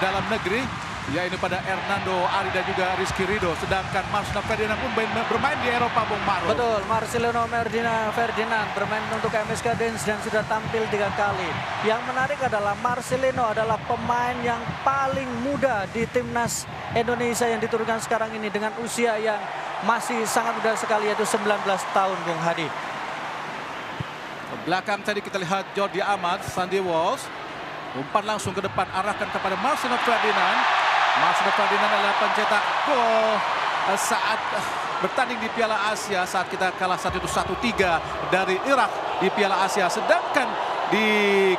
dalam negeri, yaitu pada Hernando Ari dan juga Rizky Ridho. Sedangkan Marcelino Ferdinand pun bermain di Eropa, Bung Maro. Betul, Marcelino Ferdinand bermain untuk MSK Dens dan sudah tampil 3 kali. Yang menarik adalah Marcelino adalah pemain yang paling muda di timnas Indonesia yang diturunkan sekarang ini dengan usia yang masih sangat muda sekali, yaitu 19 tahun, Bung Hadi. Ke belakang tadi kita lihat Jordi Amat, Sandy Walsh. Umpan langsung ke depan, arahkan kepada Marcelino Ferdinand. Marcelino Ferdinand adalah pencetak gol saat bertanding di Piala Asia, saat kita kalah 1-3 dari Irak di Piala Asia. Sedangkan di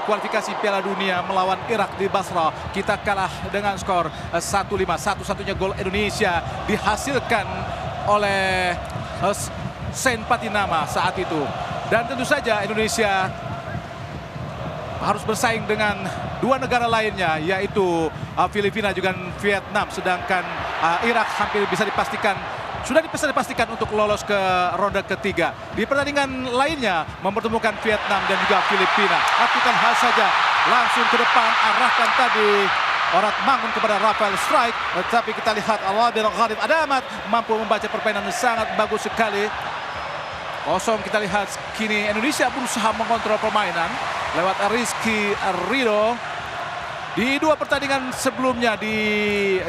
kualifikasi Piala Dunia melawan Irak di Basra, kita kalah dengan skor 1-5. Satu-satunya gol Indonesia dihasilkan oleh Sen Patinama saat itu. Dan tentu saja Indonesia harus bersaing dengan 2 negara lainnya, yaitu Filipina juga Vietnam. Sedangkan Irak hampir sudah bisa dipastikan untuk lolos ke ronde ketiga. Di pertandingan lainnya mempertemukan Vietnam dan juga Filipina. Lakukan hal saja, langsung ke depan, arahkan tadi Orat Mangun kepada Rafael Strike. Tapi kita lihat Al-Adil Ghalib Adamat mampu membaca permainan sangat bagus sekali. Kosong kita lihat kini Indonesia berusaha mengontrol permainan lewat Rizky Ridho. Di 2 pertandingan sebelumnya di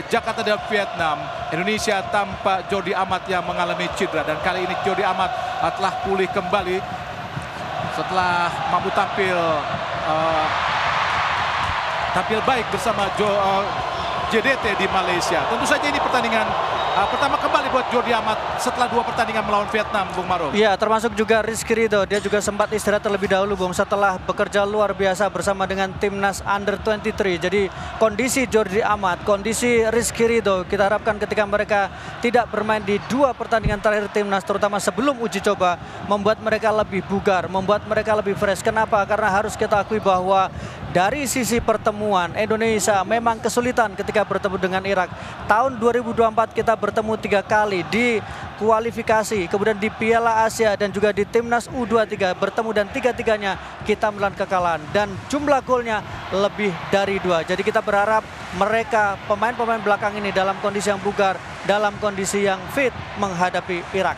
Jakarta dan Vietnam, Indonesia tanpa Jordi Amat yang mengalami cedera. Dan kali ini Jordi Amat telah pulih kembali setelah mampu tampil baik bersama JDT di Malaysia. Tentu saja ini pertandingan pertama kembali buat Jordi Amat setelah 2 pertandingan melawan Vietnam, Bung Maro. Iya, termasuk juga Rizky Ridho. Dia juga sempat istirahat terlebih dahulu, Bung, setelah bekerja luar biasa bersama dengan timnas Under-23. Jadi kondisi Jordi Amat, kondisi Rizky Ridho, kita harapkan ketika mereka tidak bermain di 2 pertandingan terakhir timnas, terutama sebelum uji coba, membuat mereka lebih bugar, membuat mereka lebih fresh. Kenapa? Karena harus kita akui bahwa dari sisi pertemuan, Indonesia memang kesulitan ketika bertemu dengan Irak. Tahun 2024 kita bertemu 3 kali di kualifikasi, kemudian di Piala Asia dan juga di Timnas U23 bertemu, dan 3-3-nya kita menelan kekalahan. Dan jumlah golnya lebih dari 2. Jadi kita berharap mereka, pemain-pemain belakang ini dalam kondisi yang bugar, dalam kondisi yang fit menghadapi Irak.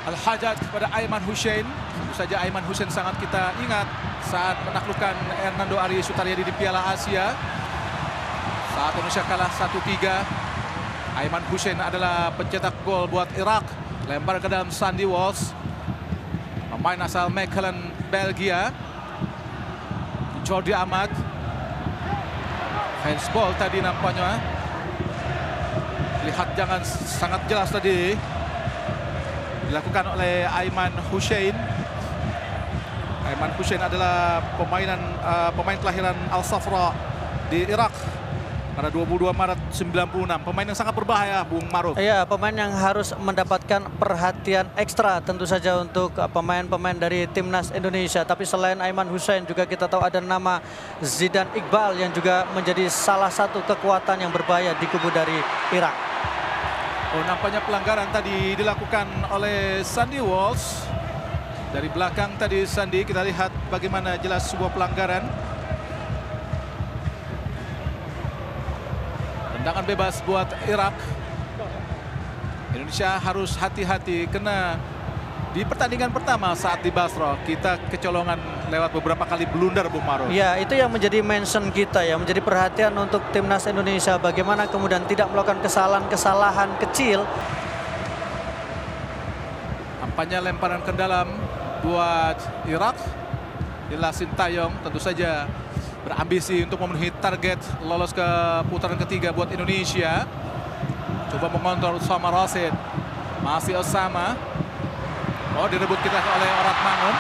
Al-Hajjaj kepada Aiman Hussein. Tentu saja Aiman Hussein sangat kita ingat saat menaklukkan Hernando Ari Sutaryadi di Piala Asia. Saat Indonesia kalah 1-3. Aiman Hussein adalah pencetak gol buat Irak. Lempar ke dalam Sandy Walsh, pemain asal Mechelen, Belgia. Jordi Amat. Handsball tadi nampaknya. Lihat jangan sangat jelas tadi. Dilakukan oleh Aiman Hussein. Aiman Hussein adalah pemain kelahiran Al-Safra di Irak pada 22 Maret 96. Pemain yang sangat berbahaya, Bung Maro. Iya, pemain yang harus mendapatkan perhatian ekstra tentu saja untuk pemain-pemain dari timnas Indonesia. Tapi selain Aiman Hussein juga kita tahu ada nama Zidane Iqbal yang juga menjadi salah satu kekuatan yang berbahaya di kubu dari Irak. Oh, nampaknya pelanggaran tadi dilakukan oleh Sandy Walsh. Dari belakang tadi Sandy, kita lihat bagaimana jelas sebuah pelanggaran. Tendangan bebas buat Irak. Indonesia harus hati-hati karena di pertandingan pertama saat di Basra kita kecolongan lewat beberapa kali blunder, Bung Maro. Ya, itu yang menjadi mention kita ya, menjadi perhatian untuk timnas Indonesia. Bagaimana kemudian tidak melakukan kesalahan-kesalahan kecil. Nampaknya lemparan ke dalam buat Irak. Ila Sintayong tentu saja berambisi untuk memenuhi target lolos ke putaran ketiga buat Indonesia. Coba mengontrol Osama Rashid. Masih Osama. Oh, direbut kita oleh Orat Mangun.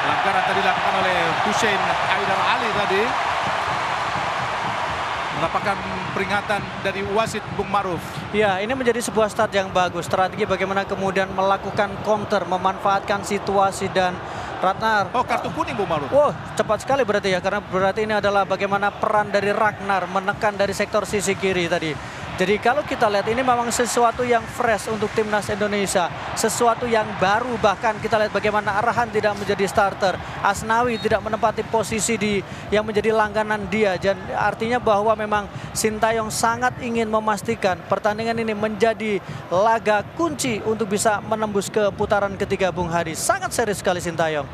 Pelanggaran tadi dilakukan oleh Hussein Haidar Ali tadi. Mendapatkan peringatan dari wasit, Bung Maruf. Ya, ini menjadi sebuah start yang bagus. Strategi bagaimana kemudian melakukan counter, memanfaatkan situasi dan Ratnar. Oh, kartu kuning, Bung Maruf. Wow, cepat sekali berarti ya. Karena berarti ini adalah bagaimana peran dari Ragnar menekan dari sektor sisi kiri tadi. Jadi kalau kita lihat ini memang sesuatu yang fresh untuk timnas Indonesia, sesuatu yang baru, bahkan kita lihat bagaimana Arhan tidak menjadi starter, Asnawi tidak menempati posisi yang menjadi langganan dia, dan artinya bahwa memang Sintayong sangat ingin memastikan pertandingan ini menjadi laga kunci untuk bisa menembus ke putaran ketiga, Bung Hadi. Sangat serius sekali Sintayong.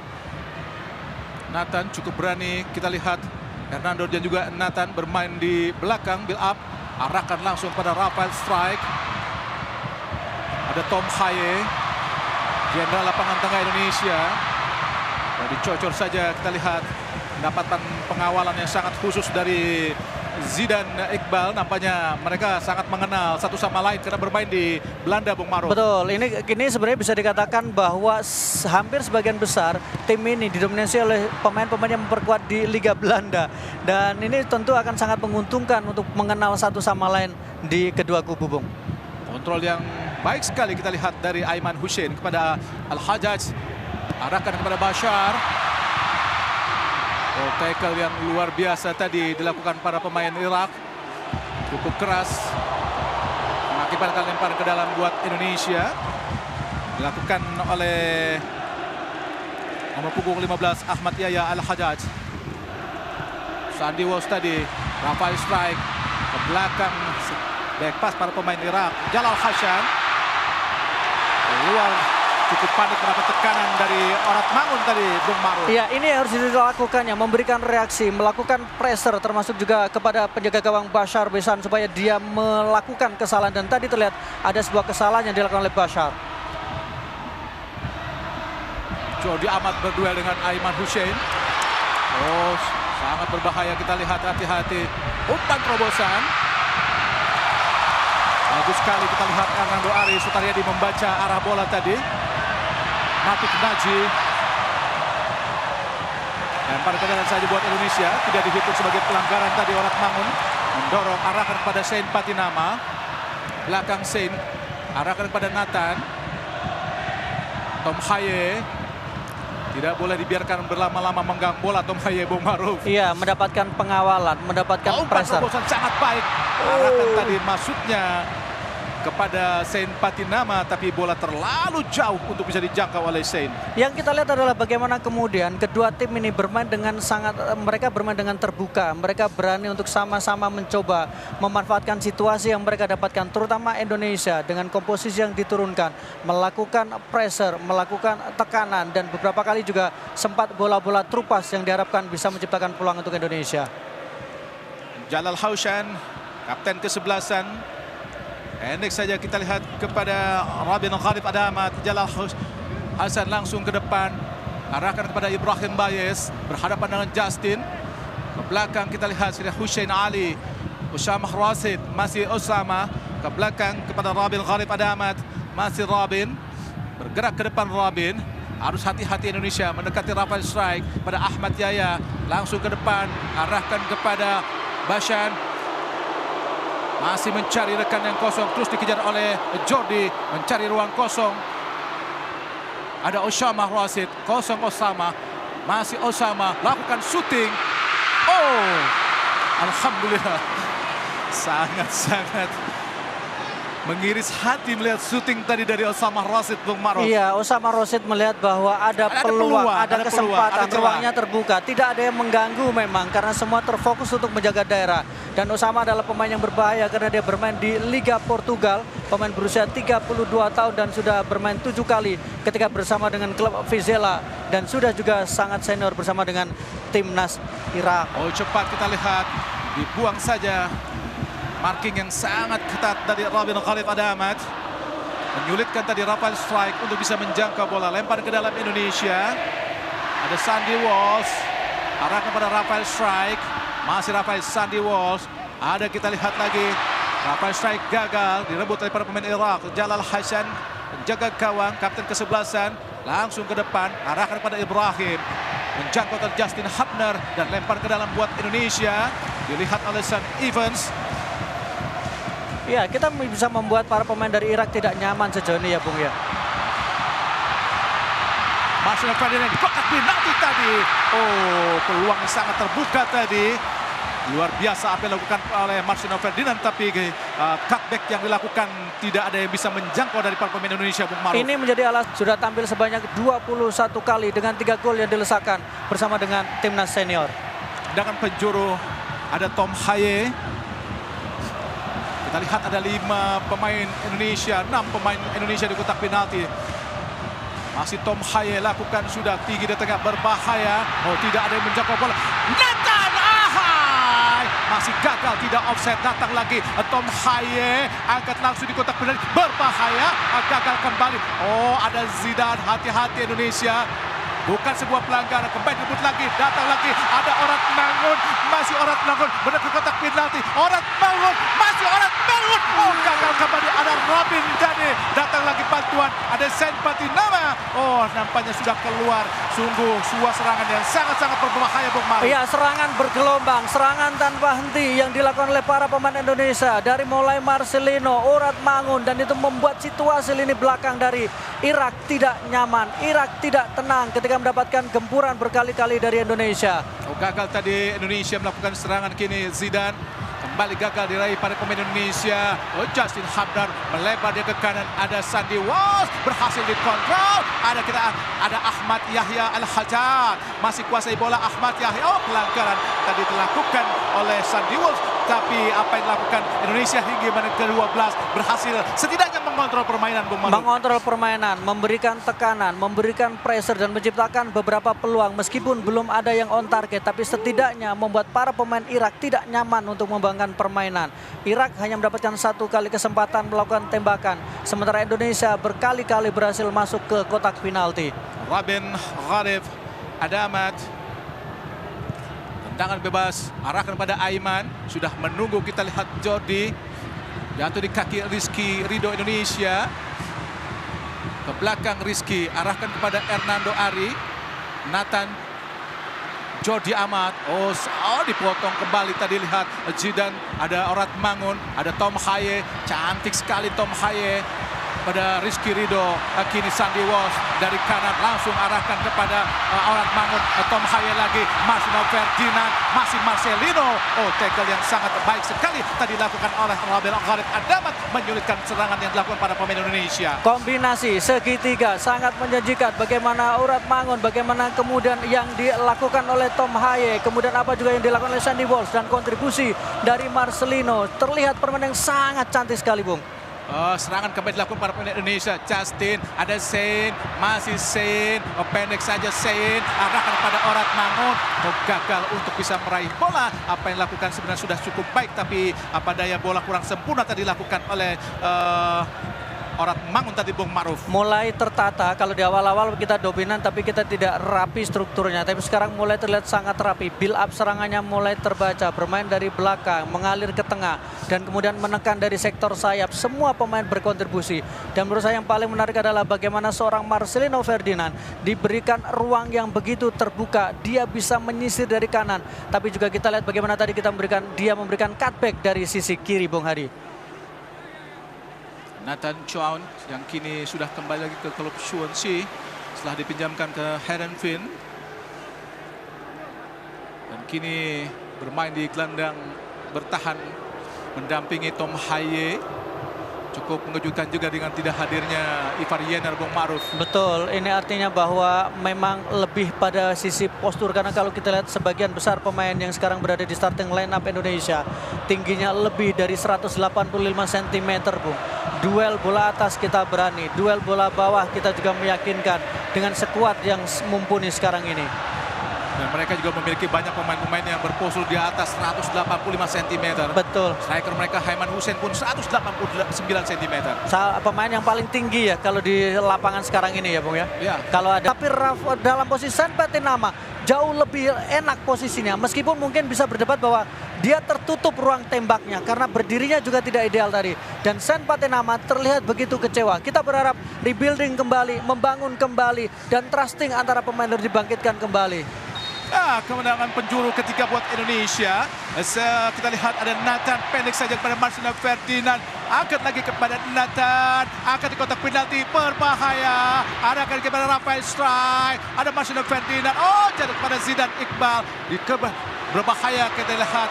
Nathan cukup berani, kita lihat Hernando dan juga Nathan bermain di belakang, build up. Arahkan langsung pada Rafael Strike. Ada Tom Haye, jenderal lapangan tengah Indonesia. Dan dicocor saja kita lihat mendapatkan pengawalan yang sangat khusus dari Zidane Iqbal. Nampaknya mereka sangat mengenal satu sama lain karena bermain di Belanda, Bung Maruf. Betul, ini sebenarnya bisa dikatakan bahwa hampir sebagian besar tim ini didominasi oleh pemain-pemain yang memperkuat di Liga Belanda. Dan ini tentu akan sangat menguntungkan untuk mengenal satu sama lain di kedua kubu, Bung. Kontrol yang baik sekali kita lihat dari Aiman Hussein kepada Al-Hajjaj. Arahkan kepada Bashar. Oh, tackle yang luar biasa tadi dilakukan para pemain Irak. Cukup keras. Mengakibatkan lemparan ke dalam buat Indonesia. Dilakukan oleh nomor punggung 15 Ahmad Yahya Al-Hajjaj. Sandy Walsh tadi. Rafael Strike ke belakang. Back pass para pemain Irak. Jalal Hassan. Keluar. Cukup panik mendapat tekanan dari Orat Mangun tadi, Bung Maruf. Iya, ini harus dilakukannya, memberikan reaksi, melakukan pressure, termasuk juga kepada penjaga gawang Bashar Besan supaya dia melakukan kesalahan. Dan tadi terlihat ada sebuah kesalahan yang dilakukan oleh Bashar. Jordi Amat berduel dengan Aiman Hussein. Oh, sangat berbahaya, kita lihat, hati-hati. Umpan terobosan. Bagus sekali kita lihat Hernando Ari Sutaryadi membaca arah bola tadi. Natik Naji. Lempar ke dalam saja buat Indonesia. Tidak dihitung sebagai pelanggaran tadi. Orat Mangun mendorong, arahkan kepada Sein Patinama. Belakang Sein. Arahkan kepada Nathan. Tom Haye. Tidak boleh dibiarkan berlama-lama menggang bola Tom Haye, Bung Maruf. Iya, mendapatkan pengawalan, mendapatkan pressure. Umpan sangat baik. Arahkan tadi masuknya kepada Sein Patinama, tapi bola terlalu jauh untuk bisa dijangkau oleh Sein. Yang kita lihat adalah bagaimana kemudian kedua tim ini bermain dengan mereka bermain dengan terbuka. Mereka berani untuk sama-sama mencoba memanfaatkan situasi yang mereka dapatkan, terutama Indonesia dengan komposisi yang diturunkan, melakukan pressure, melakukan tekanan, dan beberapa kali juga sempat bola-bola terupas yang diharapkan bisa menciptakan peluang untuk Indonesia. Jalal Haushan, kapten ke-11-an. Pendek saja kita lihat kepada Rabin Gharib Adamat. Jalal Hasan langsung ke depan. Arahkan kepada Ibrahim Bayes. Berhadapan dengan Justin. Ke belakang kita lihat sudah Hussein Ali. Usamah Rasid. Masih Usama. Ke belakang kepada Rabin Gharib Adamat. Masih Rabin. Bergerak ke depan Rabin. Harus hati-hati Indonesia mendekati Rafael Strike. Pada Ahmad Yahya. Langsung ke depan. Arahkan kepada Bashan. Masih mencari rekan yang kosong, terus dikejar oleh Jordi, mencari ruang kosong. Ada Osama Rasid, kosong Osama, masih Osama, lakukan syuting. Oh, alhamdulillah, sangat-sangat mengiris hati melihat syuting tadi dari Osama Rasid, Bung Maruf. Iya, Osama Rasid melihat bahwa ada peluang, ada kesempatan, ruangnya terbuka. Tidak ada yang mengganggu memang karena semua terfokus untuk menjaga daerah. Dan Osama adalah pemain yang berbahaya karena dia bermain di Liga Portugal. Pemain berusia 32 tahun dan sudah bermain 7 kali ketika bersama dengan klub Vizela. Dan sudah juga sangat senior bersama dengan timnas Irak. Oh, cepat kita lihat, dibuang saja. Marking yang sangat ketat dari Rabin Gharib Adamat. Menyulitkan tadi Rafael Strike untuk bisa menjangkau bola. Lempar ke dalam Indonesia. Ada Sandy Walsh. Arah kepada Rafael Strike. Masih Rafael Sandy Walsh. Ada kita lihat lagi. Rafael Strike gagal. Direbut oleh para pemain Irak. Jalal Hassan. Penjaga gawang. Kapten ke-11-an. Langsung ke depan. Arahkan kepada Ibrahim. Menjangkau ke Justin Hubner. Dan lempar ke dalam buat Indonesia. Dilihat oleh Sam Evans. Ya, kita bisa membuat para pemain dari Irak tidak nyaman sejauh ini ya, Bung ya. Marcelo Ferdinand di kotak penalti tadi. Oh, peluang yang sangat terbuka tadi. Luar biasa apa yang dilakukan oleh Marcelo Ferdinand, tapi cutback yang dilakukan tidak ada yang bisa menjangkau dari para pemain Indonesia, Bung Maruf. Ini menjadi alas sudah tampil sebanyak 21 kali dengan 3 gol yang dilesakan bersama dengan timnas senior. Dengan penjuru ada Tom Haye. Kita lihat ada 5 pemain Indonesia, 6 pemain Indonesia di kotak penalti. Masih Tom Haye lakukan sudah tinggi di tengah berbahaya. Oh, tidak ada yang menjangkau bola. Nathan Ahai masih gagal, tidak offset. Datang lagi Tom Haye, angkat langsung di kotak penalti berbahaya, gagal kembali. Oh, ada Zidane, hati-hati Indonesia. Bukan sebuah pelanggaran, kembali dibut lagi, datang lagi, ada Orat Mangun, masih Orat Mangun, benar ke kotak penalti, Orat Mangun, masih Orat Mangun, oh gagal kembali, ada Robin Dani, datang lagi bantuan, ada Sen Patinama, oh nampaknya sudah keluar, sungguh sebuah serangan yang sangat-sangat berbahaya, Bung Maruf. Iya, serangan bergelombang, serangan tanpa henti yang dilakukan oleh para pemain Indonesia, dari mulai Marcelino, Orat Mangun, dan itu membuat situasi lini belakang dari Irak tidak nyaman, Irak tidak tenang ketika mendapatkan gempuran berkali-kali dari Indonesia. Oh, gagal tadi Indonesia melakukan serangan, kini Zidane kembali gagal diraih pada pemain Indonesia. Oh, Justin Habdar melebar dia ke kanan, ada Sandy Walsh berhasil dikontrol. Ada Ahmad Yahya Al-Hajar masih kuasai bola. Ahmad Yahya, oh pelanggaran tadi dilakukan oleh Sandy Walsh, tapi apa yang dilakukan Indonesia hingga menit ke-12 berhasil setidaknya mengontrol permainan, Bung Maruf. Mengontrol permainan, memberikan tekanan, memberikan pressure dan menciptakan beberapa peluang meskipun belum ada yang on target, tapi setidaknya membuat para pemain Irak tidak nyaman untuk membangun permainan. Irak hanya mendapatkan 1 kali kesempatan melakukan tembakan, sementara Indonesia berkali-kali berhasil masuk ke kotak penalti. Robin Gharif Adamat, tendangan bebas arahkan pada Aiman, sudah menunggu. Kita lihat Jordi jatuh di kaki Rizky Ridho Indonesia, ke belakang Rizky arahkan kepada Hernando Ari, Nathan Jordi Amat, oh dipotong kembali tadi, lihat Zidane, ada Orat Mangun, ada Tom Haye, cantik sekali Tom Haye pada Rizky Ridho. Kini Sandy Walsh dari kanan langsung arahkan kepada Orat Mangun, Tom Haye lagi, Marcelino Ferdinand, masih Marcelino. Oh, tackle yang sangat baik sekali tadi dilakukan oleh Robin Gharif Adamat, menyulitkan serangan yang dilakukan pada pemain Indonesia. Kombinasi segitiga sangat menjanjikan, bagaimana Orat Mangun, bagaimana kemudian yang dilakukan oleh Tom Haye, kemudian apa juga yang dilakukan oleh Sandy Walsh, dan kontribusi dari Marcelino. Terlihat permainan yang sangat cantik sekali, Bung. Serangan kembali dilakukan para pemain Indonesia. Justin, ada Sein, masih Sein, pendek saja Sein, arahkan pada Orat Mangun, gagal untuk bisa meraih bola. Apa yang dilakukan sebenarnya sudah cukup baik, tapi apa daya bola kurang sempurna tadi dilakukan oleh Orat Mangun tadi, Bung Maruf. Mulai tertata, kalau di awal-awal kita dominan tapi kita tidak rapi strukturnya, tapi sekarang mulai terlihat sangat rapi. Build up serangannya mulai terbaca, bermain dari belakang, mengalir ke tengah, dan kemudian menekan dari sektor sayap. Semua pemain berkontribusi, dan menurut saya yang paling menarik adalah bagaimana seorang Marcelino Ferdinand diberikan ruang yang begitu terbuka, dia bisa menyisir dari kanan, tapi juga kita lihat bagaimana tadi dia memberikan cutback dari sisi kiri, Bung Hadi. Nathan Chown yang kini sudah kembali lagi ke klub Swansea setelah dipinjamkan ke Heerenveen, dan kini bermain di gelandang bertahan mendampingi Tom Haye. Cukup mengejutkan juga dengan tidak hadirnya Ivar Yener, Bung Maruf. Betul, ini artinya bahwa memang lebih pada sisi postur, karena kalau kita lihat sebagian besar pemain yang sekarang berada di starting line up Indonesia tingginya lebih dari 185 cm, Bung. Duel bola atas kita berani, duel bola bawah kita juga meyakinkan dengan skuad yang mumpuni sekarang ini. Dan mereka juga memiliki banyak pemain-pemain yang berpostur di atas 185 cm. Betul. Striker mereka Haiman Hussein pun 189 cm. Pemain yang paling tinggi ya kalau di lapangan sekarang ini ya, Bung ya. Ya. Kalau ada, tapi dalam posisi Sen Patinama jauh lebih enak posisinya, meskipun mungkin bisa berdebat bahwa dia tertutup ruang tembaknya karena berdirinya juga tidak ideal tadi. Dan Sen Patinama terlihat begitu kecewa. Kita berharap rebuilding kembali, membangun kembali, dan trusting antara pemain harus dibangkitkan kembali. Kemenangan penjuru ketiga buat Indonesia. Kita lihat ada Nathan, pendek saja kepada Marcelino Ferdinand, angkat lagi kepada Nathan, angkat di kotak penalti berbahaya, arahkan kepada Rafael Strike, ada Marcelino Ferdinand, oh jatuh kepada Zidane Iqbal, berbahaya. Kita lihat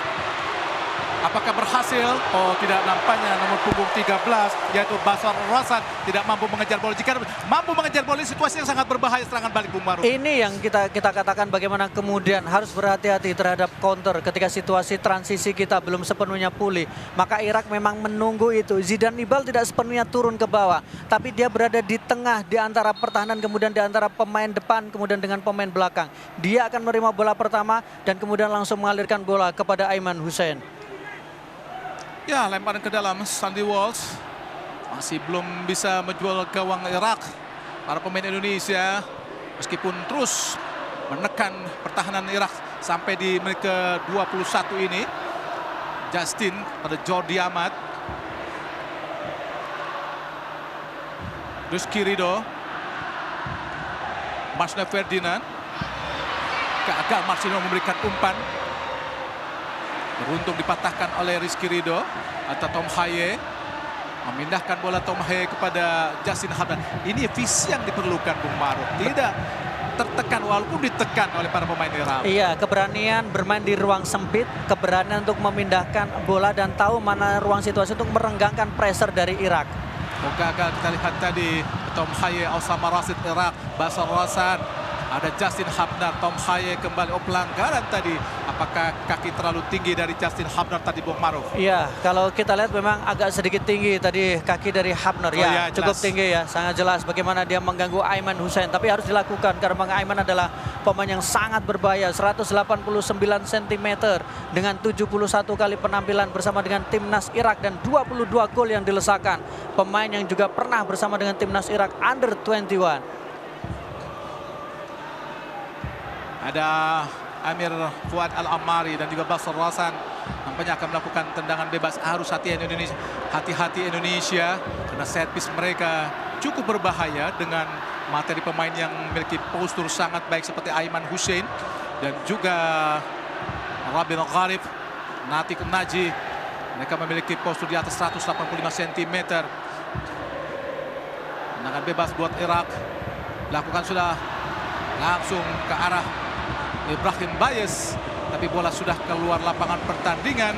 Apakah berhasil? Oh, tidak, nampaknya nomor punggung 13 yaitu Basar Rasan tidak mampu mengejar bola. Jika mampu mengejar bola, situasi yang sangat berbahaya serangan balik Bung Maruf. Ini yang kita katakan bagaimana kemudian harus berhati-hati terhadap counter ketika situasi transisi kita belum sepenuhnya pulih. Maka Irak memang menunggu itu. Zidane Iqbal tidak sepenuhnya turun ke bawah, tapi dia berada di tengah di antara pertahanan, kemudian di antara pemain depan, kemudian dengan pemain belakang. Dia akan menerima bola pertama dan kemudian langsung mengalirkan bola kepada Aiman Hussein. Ya, lemparan ke dalam Sandy Walsh masih belum bisa menjual gawang Irak. Para pemain Indonesia meskipun terus menekan pertahanan Irak sampai di menit ke-21 ini. Justin pada Jordi Amat. Rizky Ridho. Marsno Ferdinand. Gagal Marcelino memberikan umpan. Beruntung dipatahkan oleh Rizky Ridho atau Tom Haye. Memindahkan bola Tom Haye kepada Justin Hamdan. Ini visi yang diperlukan Bung Maruf. Tidak tertekan walaupun ditekan oleh para pemain Irak. Iya, keberanian bermain di ruang sempit, keberanian untuk memindahkan bola dan tahu mana ruang situasi untuk merenggangkan pressure dari Irak. Oh, gagal kita lihat tadi Tom Haye, Osama Rashid Irak, Basar Rasan. Ada Justin Habnar, Tom Haye kembali. Oh, pelanggaran tadi. Apakah kaki terlalu tinggi dari Justin Habnar tadi Bung Maruf? Iya, kalau kita lihat memang agak sedikit tinggi tadi kaki dari Habnar. Oh, ya, ya, cukup jelas. tinggi ya. Sangat jelas bagaimana dia mengganggu Aiman Hussein. Tapi harus dilakukan karena Bang Aiman adalah pemain yang sangat berbahaya. 189 cm dengan 71 kali penampilan bersama dengan timnas Irak dan 22 gol yang dilesakan. Pemain yang juga pernah bersama dengan timnas Irak Under 21. Ada Amir Fuad Al-Ammari dan juga Basar Rasan nampaknya akan melakukan tendangan bebas. Harus hati-hati Indonesia, hati-hati Indonesia karena set piece mereka cukup berbahaya dengan materi pemain yang memiliki postur sangat baik seperti Aiman Hussein dan juga Rabin Gharib, Natik Naji. Mereka memiliki postur di atas 185 cm. Tendangan bebas buat Irak. Lakukan sudah langsung ke arah Ibrahim Bayes, tapi bola sudah keluar lapangan pertandingan.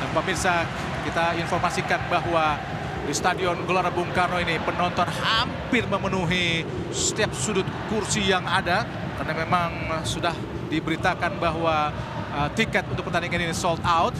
Dan pemirsa, kita informasikan bahwa di Stadion Gelora Bung Karno ini penonton hampir memenuhi setiap sudut kursi yang ada karena memang sudah diberitakan bahwa tiket untuk pertandingan ini sold out.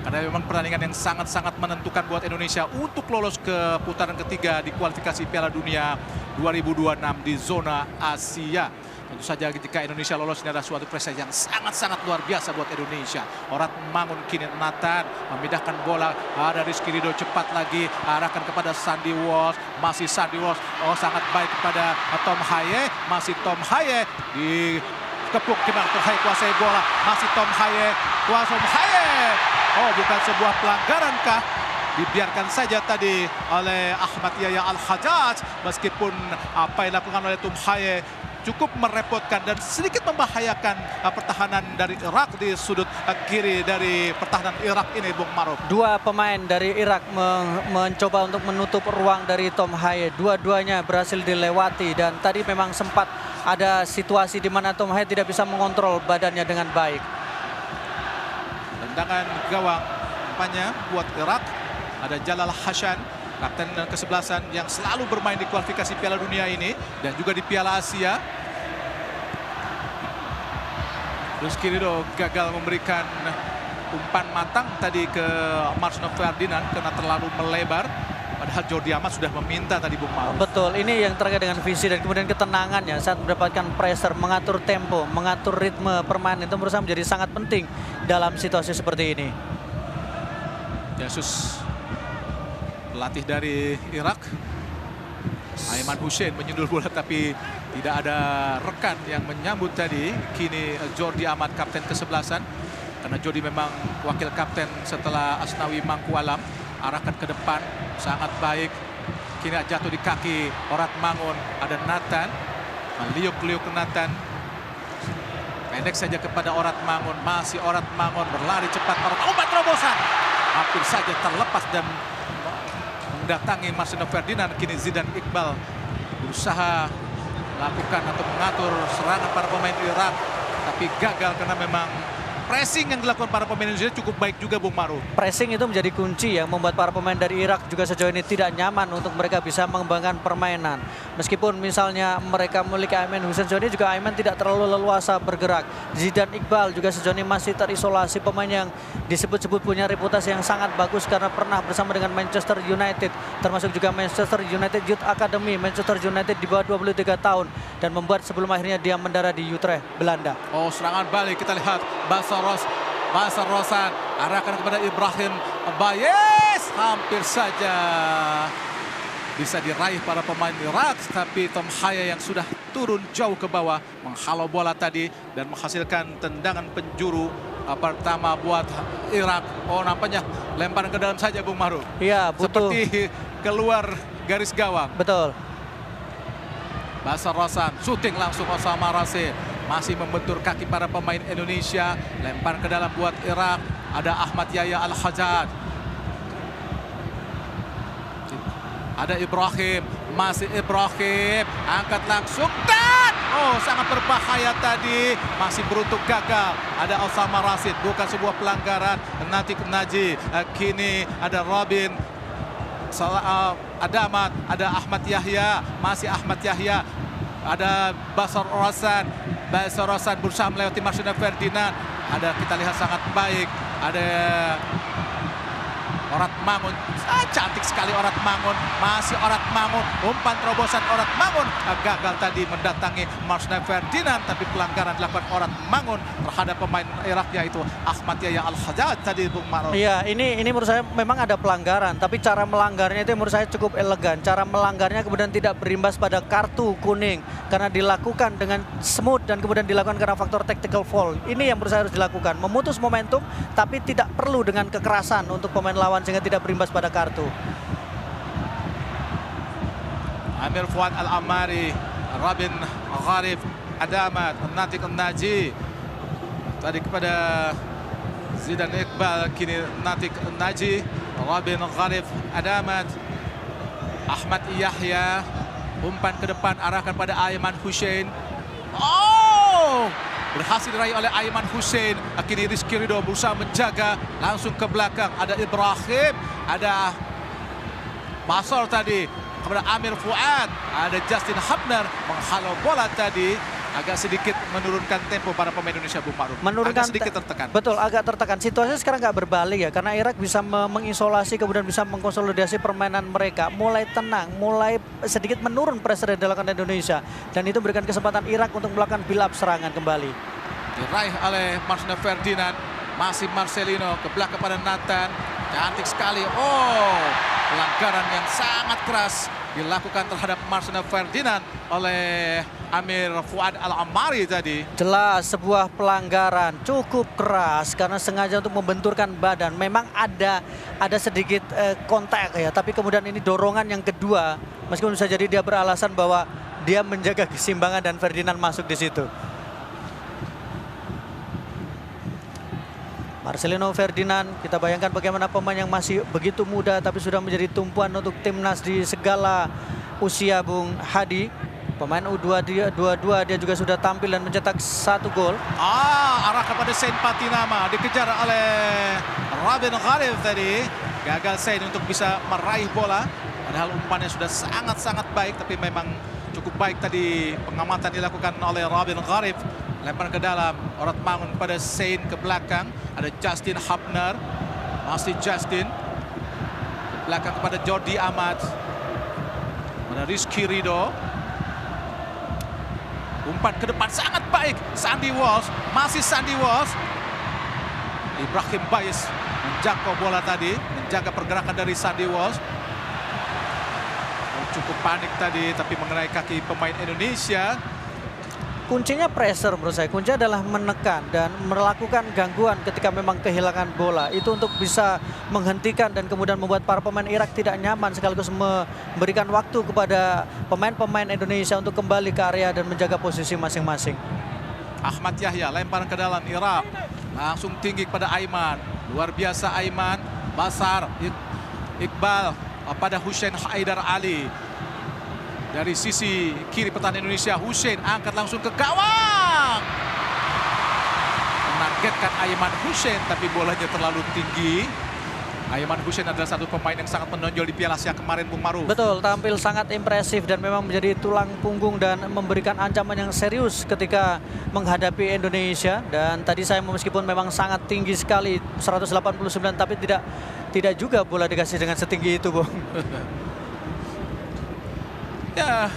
Karena memang pertandingan yang sangat-sangat menentukan buat Indonesia untuk lolos ke putaran ketiga di kualifikasi Piala Dunia 2026 di zona Asia. Tentu saja jika Indonesia lolos ini adalah suatu prestasi yang sangat-sangat luar biasa buat Indonesia. Orat Mangun kini Nathan memindahkan bola. Ada Rizky Ridho cepat lagi arahkan kepada Sandy Walsh. Masih Sandy Walsh. Oh, sangat baik kepada Tom Haye. Masih Tom Haye di kepuk gimana Tom Haye kuasai bola. Masih Tom Haye. Tom Haye. Oh, bukan sebuah pelanggaran kah? Dibiarkan saja tadi oleh Ahmad Yahya Al-Hajjaj. Meskipun apa yang dilakukan oleh Tom Haye cukup merepotkan dan sedikit membahayakan pertahanan dari Irak di sudut kiri dari pertahanan Irak ini Bung Maruf. Dua pemain dari Irak mencoba untuk menutup ruang dari Tom Haye. Dua-duanya berhasil dilewati dan tadi memang sempat ada situasi di mana Tom Haye tidak bisa mengontrol badannya dengan baik. Tendangan gawang nampaknya buat Irak. Ada Jalal Hassan, kapten ke-11 yang selalu bermain di kualifikasi Piala Dunia ini dan juga di Piala Asia. Rizky Ridho gagal memberikan umpan matang tadi ke Marsno Ferdinand karena terlalu melebar. Padahal Jordi Amat sudah meminta tadi Bung Maruf. Betul, ini yang terkait dengan visi dan kemudian ketenangannya saat mendapatkan pressure, mengatur tempo, mengatur ritme permainan itu berusaha menjadi sangat penting dalam situasi seperti ini. Jesus, pelatih dari Irak, Aiman Hussein menyundul bola tapi tidak ada rekan yang menyambut tadi. Kini Jordi Amat, kapten ke-11, karena Jordi memang wakil kapten setelah Asnawi Mangkualam. Arahkan ke depan, sangat baik. Kini jatuh di kaki Orat Mangun. Ada Nathan, meliuk-liuk Nathan. Pendek saja kepada Orat Mangun, masih Orat Mangun berlari cepat. Umpan terobosan, hampir saja terlepas dan mendatangi Marcelino Ferdinand. Kini Zidane Iqbal berusaha lakukan atau mengatur serangan para pemain Irak, tapi gagal karena memang pressing yang dilakukan para pemain Indonesia cukup baik juga Bung Maru. Pressing itu menjadi kunci yang membuat para pemain dari Irak juga sejauh ini tidak nyaman untuk mereka bisa mengembangkan permainan. Meskipun misalnya mereka memiliki Aiman Hussein, sejauh ini juga Aiman tidak terlalu leluasa bergerak. Zidane Iqbal juga sejauh ini masih terisolasi, pemain yang disebut-sebut punya reputasi yang sangat bagus karena pernah bersama dengan Manchester United, termasuk juga Manchester United Youth Academy, Manchester United di bawah 23 tahun, dan membuat sebelum akhirnya dia mendarat di Utrecht, Belanda. Oh, serangan balik kita lihat Basar Rosan arahkan kepada Ibrahim Bayes, hampir saja bisa diraih para pemain Irak, tapi Tom Haya yang sudah turun jauh ke bawah menghalau bola tadi dan menghasilkan tendangan penjuru pertama buat Irak. Oh, nampaknya lemparan ke dalam saja Bung Maru. Iya, butuh. Seperti keluar garis gawang. Betul. Basar Rosan, syuting langsung Osama Rasid. Masih membentur kaki para pemain Indonesia. Lempar ke dalam buat Irak. Ada Ahmad Yahya Al-Hajjaj. Ada Ibrahim, masih Ibrahim, angkat langsung dan sangat berbahaya tadi, masih beruntung gagal. Ada Osama Rasid, bukan sebuah pelanggaran. Natik Naji, kini ada Robin, ada Ahmad Yahya, masih Ahmad Yahya, ada Basar Rosan berusaha melewati Marcelino Ferdinand. Ada, kita lihat sangat baik, ada Orat Mangun, cantik sekali Orat Mangun, masih Orat Mangun, umpan terobosan Orat Mangun, gagal tadi mendatangi Marcelino Ferdinand, tapi pelanggaran dilakukan Orat Mangun terhadap pemain Irak, yaitu Ahmad Yahya Al-Hajjaj tadi Bung Maru. Iya, ini menurut saya memang ada pelanggaran, tapi cara melanggarnya itu menurut saya cukup elegan. Cara melanggarnya kemudian tidak berimbas pada kartu kuning karena dilakukan dengan smooth dan kemudian dilakukan karena faktor tactical foul. Ini yang menurut saya harus dilakukan, memutus momentum tapi tidak perlu dengan kekerasan untuk pemain lawan sehingga tidak berimbas pada kartu. Amir Fuad Al-Amari, Robin Gharif, Adamat, Natik Naji. Tadi kepada Zidane Iqbal, kini Natik Naji, Robin Gharif, Adamat, Ahmad Yahya. Umpan ke depan, arahkan pada Aiman Hussein. Berhasil diraih oleh Aiman Hussein. Kini Rizky Ridho berusaha menjaga, langsung ke belakang. Ada Ibrahim, ada Basar tadi kepada Amir Fuad, ada Justin Hubner menghalau bola tadi. Agak sedikit menurunkan tempo para pemain Indonesia, Bung Maru. Agak sedikit tertekan. Betul, agak tertekan. Situasinya sekarang nggak berbalik ya, karena Irak bisa mengisolasi kemudian bisa mengkonsolidasi permainan mereka. Mulai tenang, mulai sedikit menurun pressure yang dilakukan Indonesia. Dan itu berikan kesempatan Irak untuk melakukan build up serangan kembali. Diraih oleh Marcelino Ferdinand. Masih Marcelino ke belakang kepada Nathan. Cantik sekali. Pelanggaran yang sangat keras dilakukan terhadap Marcelino Ferdinand oleh Amir Fuad Al-Amari tadi. Jelas sebuah pelanggaran cukup keras karena sengaja untuk membenturkan badan. Memang ada sedikit kontak ya, tapi kemudian ini dorongan yang kedua. Meskipun bisa jadi dia beralasan bahwa dia menjaga keseimbangan dan Ferdinand masuk di situ. Marcelino Ferdinand, kita bayangkan bagaimana pemain yang masih begitu muda tapi sudah menjadi tumpuan untuk timnas di segala usia, Bung Hadi. Pemain U22 dia juga sudah tampil dan mencetak 1 gol. Arah kepada Sain Patinama, dikejar oleh Robin Gharif tadi. Gagal Sain untuk bisa meraih bola. Padahal umpannya sudah sangat-sangat baik, tapi memang cukup baik tadi pengamatan dilakukan oleh Robin Gharif. Lempar ke dalam, Orat Mangun pada Sain ke belakang. Ada Justin Hubner, masih Justin. Ke belakang kepada Jordi Amat. Ada Rizky Ridho. Umpan ke depan sangat baik, Sandy Walsh, masih Sandy Walsh. Ibrahim Bayes menjangkau bola tadi, menjaga pergerakan dari Sandy Walsh. Cukup panik tadi, tapi mengenai kaki pemain Indonesia. Kuncinya pressure menurut saya. Kuncinya adalah menekan dan melakukan gangguan ketika memang kehilangan bola. Itu untuk bisa menghentikan dan kemudian membuat para pemain Irak tidak nyaman, sekaligus memberikan waktu kepada pemain-pemain Indonesia untuk kembali ke area dan menjaga posisi masing-masing. Ahmad Yahya lempar ke dalam Irak. Langsung tinggi kepada Aiman. Luar biasa Aiman. Basar, Iqbal pada Hussein Haidar Ali. Dari sisi kiri pertahanan Indonesia, Hussein angkat langsung ke gawang. menargetkan Aiman Hussein, tapi bolanya terlalu tinggi. Aiman Hussein adalah satu pemain yang sangat menonjol di Piala Asia kemarin, Bung Maruf. Betul, tampil sangat impresif dan memang menjadi tulang punggung dan memberikan ancaman yang serius ketika menghadapi Indonesia. Dan tadi saya meskipun memang sangat tinggi sekali 189, tapi tidak juga bola dikasih dengan setinggi itu, Bung. Ya,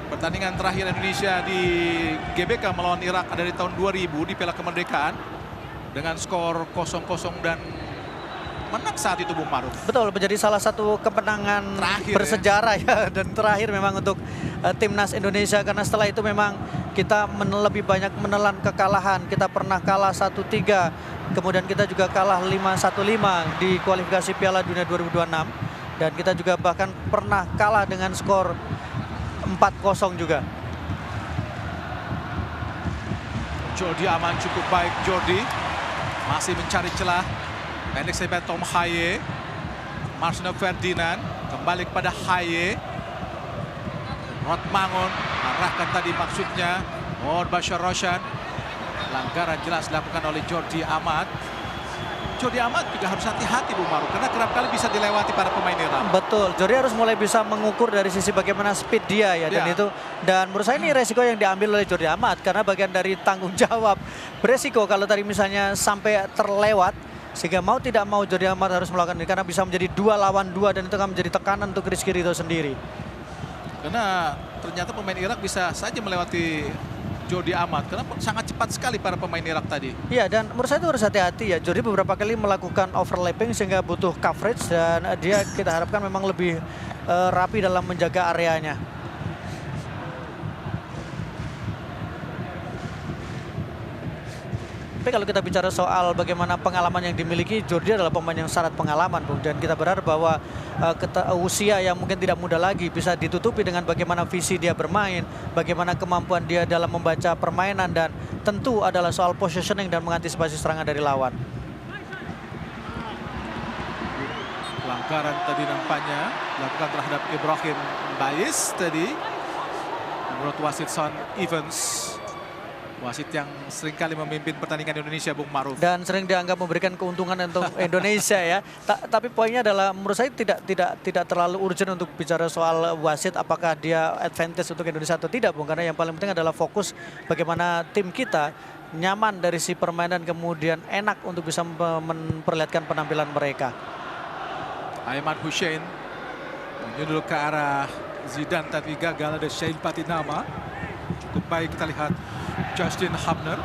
pertandingan terakhir Indonesia di GBK melawan Irak ada di tahun 2000 di Piala Kemerdekaan dengan skor 0-0 dan menang saat itu, Bung Maruf. Betul, menjadi salah satu kemenangan Terakhir, bersejarah ya dan terakhir memang untuk timnas Indonesia, karena setelah itu memang kita lebih banyak menelan kekalahan. Kita pernah kalah 1-3, kemudian kita juga kalah 5-1-5 di kualifikasi Piala Dunia 2026 dan kita juga bahkan pernah kalah dengan skor 4-0 juga. Jordi aman, cukup baik Jordi. Masih mencari celah. Pendek sampai Tom Haye. Marcelino Ferdinand kembali kepada Haye. Rotmangun arahkan tadi maksudnya Bashar Roshan. Pelanggaran jelas dilakukan oleh Jordi Amat. Jordi Amat juga harus hati-hati, Bung Maruf, karena kerap kali bisa dilewati para pemain Irak. Betul, Jordi harus mulai bisa mengukur dari sisi bagaimana speed dia ya, dan menurut saya ini resiko yang diambil oleh Jordi Amat karena bagian dari tanggung jawab beresiko kalau tadi misalnya sampai terlewat, sehingga mau tidak mau Jordi Amat harus melakukan ini karena bisa menjadi 2 lawan 2 dan itu akan menjadi tekanan untuk Rizky Ridho sendiri. Karena ternyata pemain Irak bisa saja melewati Jordi Amat karena sangat cepat sekali para pemain Irak tadi. Iya, dan menurut saya itu harus hati-hati ya. Jordi beberapa kali melakukan overlapping sehingga butuh coverage dan dia kita harapkan memang lebih rapi dalam menjaga areanya. Tapi kalau kita bicara soal bagaimana pengalaman yang dimiliki, Jordi adalah pemain yang syarat pengalaman, Bung. Dan kita berharap bahwa usia yang mungkin tidak muda lagi bisa ditutupi dengan bagaimana visi dia bermain, bagaimana kemampuan dia dalam membaca permainan, dan tentu adalah soal positioning dan mengantisipasi serangan dari lawan. Pelanggaran tadi nampaknya dilakukan terhadap Ibrahim Bais tadi. Menurut wasit Son Evans. Wasit yang seringkali memimpin pertandingan Indonesia, Bung Maruf. Dan sering dianggap memberikan keuntungan untuk Indonesia ya. Tapi poinnya adalah menurut saya tidak terlalu urgent untuk bicara soal wasit apakah dia advantage untuk Indonesia atau tidak, Bung. Karena yang paling penting adalah fokus bagaimana tim kita nyaman dari si permainan kemudian enak untuk bisa memperlihatkan penampilan mereka. Aiman Hussein menyundul ke arah Zidane tapi gagal, ada Sheil Patinama. Cukup baik kita lihat Justin Hubner,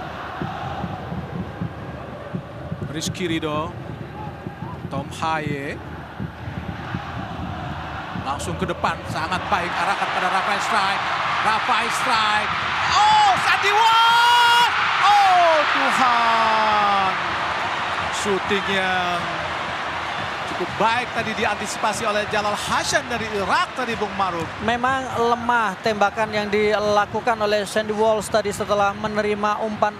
Rizky Ridho, Tom Haye. Langsung ke depan, sangat baik arahkan pada Rafael Strike. Rafael Strike. Oh, Sandy Walsh! Oh, Tuhan. Shooting yang cukup baik tadi diantisipasi oleh Jalal Hassan dari Irak tadi, Bung Maruf. Memang lemah tembakan yang dilakukan oleh Sandy Walsh tadi setelah menerima umpan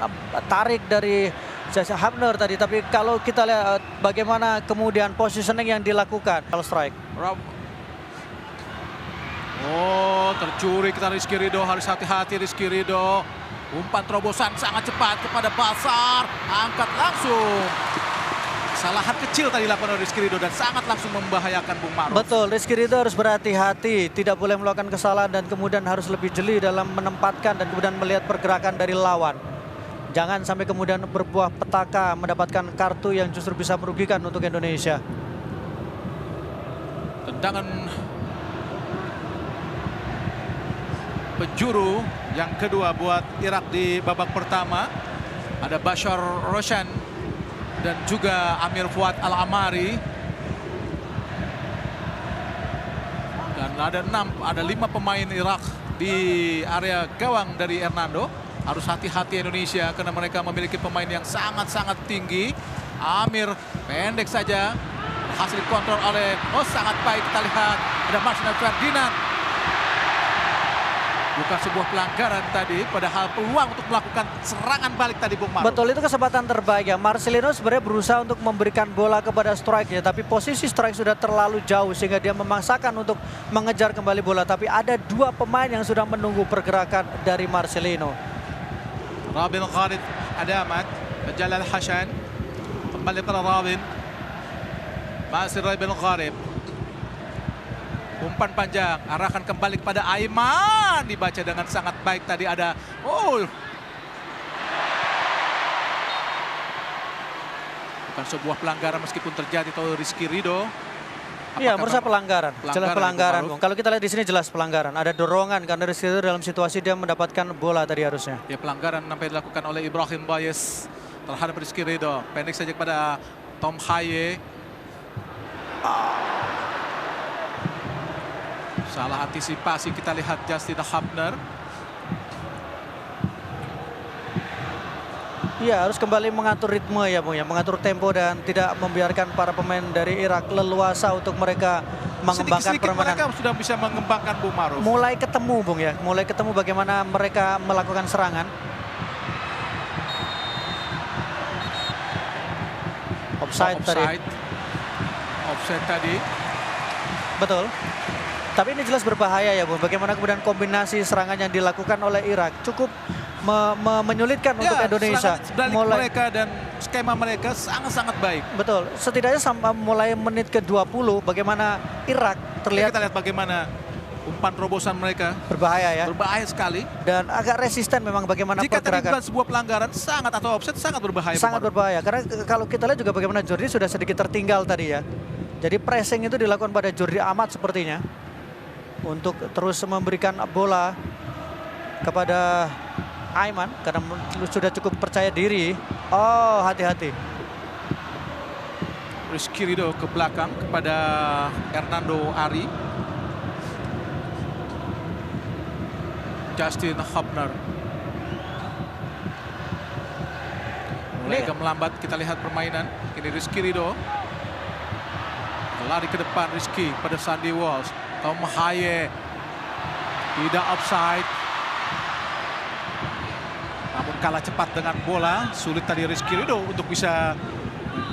tarik dari Justin Hubner tadi. Tapi kalau kita lihat bagaimana kemudian positioning yang dilakukan. Kalau strike. Oh, tercuri kita Rizky Ridho, harus hati-hati Rizky Ridho. Umpan terobosan sangat cepat kepada Bashar, angkat langsung. Kesalahan kecil tadi dilakukan oleh Rizky Ridho dan sangat langsung membahayakan, Bung Maruf. Betul, Rizky Ridho harus berhati-hati, tidak boleh melakukan kesalahan dan kemudian harus lebih jeli dalam menempatkan dan kemudian melihat pergerakan dari lawan. Jangan sampai kemudian berbuah petaka mendapatkan kartu yang justru bisa merugikan untuk Indonesia. Tendangan penjuru yang kedua buat Irak di babak pertama. Ada Bashar Roshan dan juga Amir Fuad Al-Amari. Dan ada 5 pemain Irak di area gawang dari Hernando. Harus hati-hati Indonesia karena mereka memiliki pemain yang sangat-sangat tinggi. Amir pendek saja, hasil kontrol oleh sangat baik. Kita lihat ada Marcelino Ferdinand. Bukan sebuah pelanggaran tadi, padahal peluang untuk melakukan serangan balik tadi, Bung Maruf. Betul, itu kesempatan terbaik ya. Marcelino sebenarnya berusaha untuk memberikan bola kepada strike ya, tapi posisi strike sudah terlalu jauh sehingga dia memaksakan untuk mengejar kembali bola. Tapi ada 2 pemain yang sudah menunggu pergerakan dari Marcelino. Robin Khalid Adamat Jalal Hassan kembali pada Robin, masih Robin Gharib, umpan panjang, arahkan kembali kepada Aiman, dibaca dengan sangat baik tadi. Ada bukan sebuah pelanggaran meskipun terjadi tahu Rizky Ridho. Iya, menurut saya pelanggaran. Jelas pelanggaran, Bung. Kalau kita lihat di sini jelas pelanggaran. Ada dorongan karena Rizky Ridho dalam situasi dia mendapatkan bola tadi harusnya. Ya, pelanggaran sampai dilakukan oleh Ibrahim Bayes terhadap Rizky Ridho. Pendek saja kepada Tom Haye. Salah antisipasi, kita lihat Justin Hubner. Iya, harus kembali mengatur ritme ya, Bung, ya, mengatur tempo dan tidak membiarkan para pemain dari Irak leluasa untuk mereka mengembangkan Sedikit-sedikit permainan. mereka sudah bisa mengembangkan, Bung Maruf. Mulai ketemu, Bung, ya, mulai ketemu bagaimana mereka melakukan serangan. Offside tadi. Offside tadi. Betul. Tapi ini jelas berbahaya ya, Bung. Bagaimana kemudian kombinasi serangan yang dilakukan oleh Irak cukup menyulitkan untuk Indonesia. Mulai mereka dan skema mereka sangat-sangat baik. Betul. Setidaknya mulai menit ke-20 bagaimana Irak terlihat. Kita lihat bagaimana umpan terobosan mereka. Berbahaya ya. Berbahaya sekali. Dan agak resisten memang bagaimana jika pergerakan. Jika tadi bukan sebuah pelanggaran sangat atau offset sangat berbahaya. Sangat berbahaya. Karena kalau kita lihat juga bagaimana Jordi sudah sedikit tertinggal tadi ya. Jadi pressing itu dilakukan pada Jordi Amat sepertinya. Untuk terus memberikan bola kepada Aiman karena sudah cukup percaya diri. Oh, hati-hati. Rizky Ridho ke belakang kepada Hernando Ari. Justin Hubner. Mulai agak melambat, kita lihat permainan. Ini Rizky Ridho. Lari ke depan Rizky pada Sandy Walsh. Tom Haye. Tidak offside. Namun kalah cepat dengan bola. Sulit tadi Rizky Ridho untuk bisa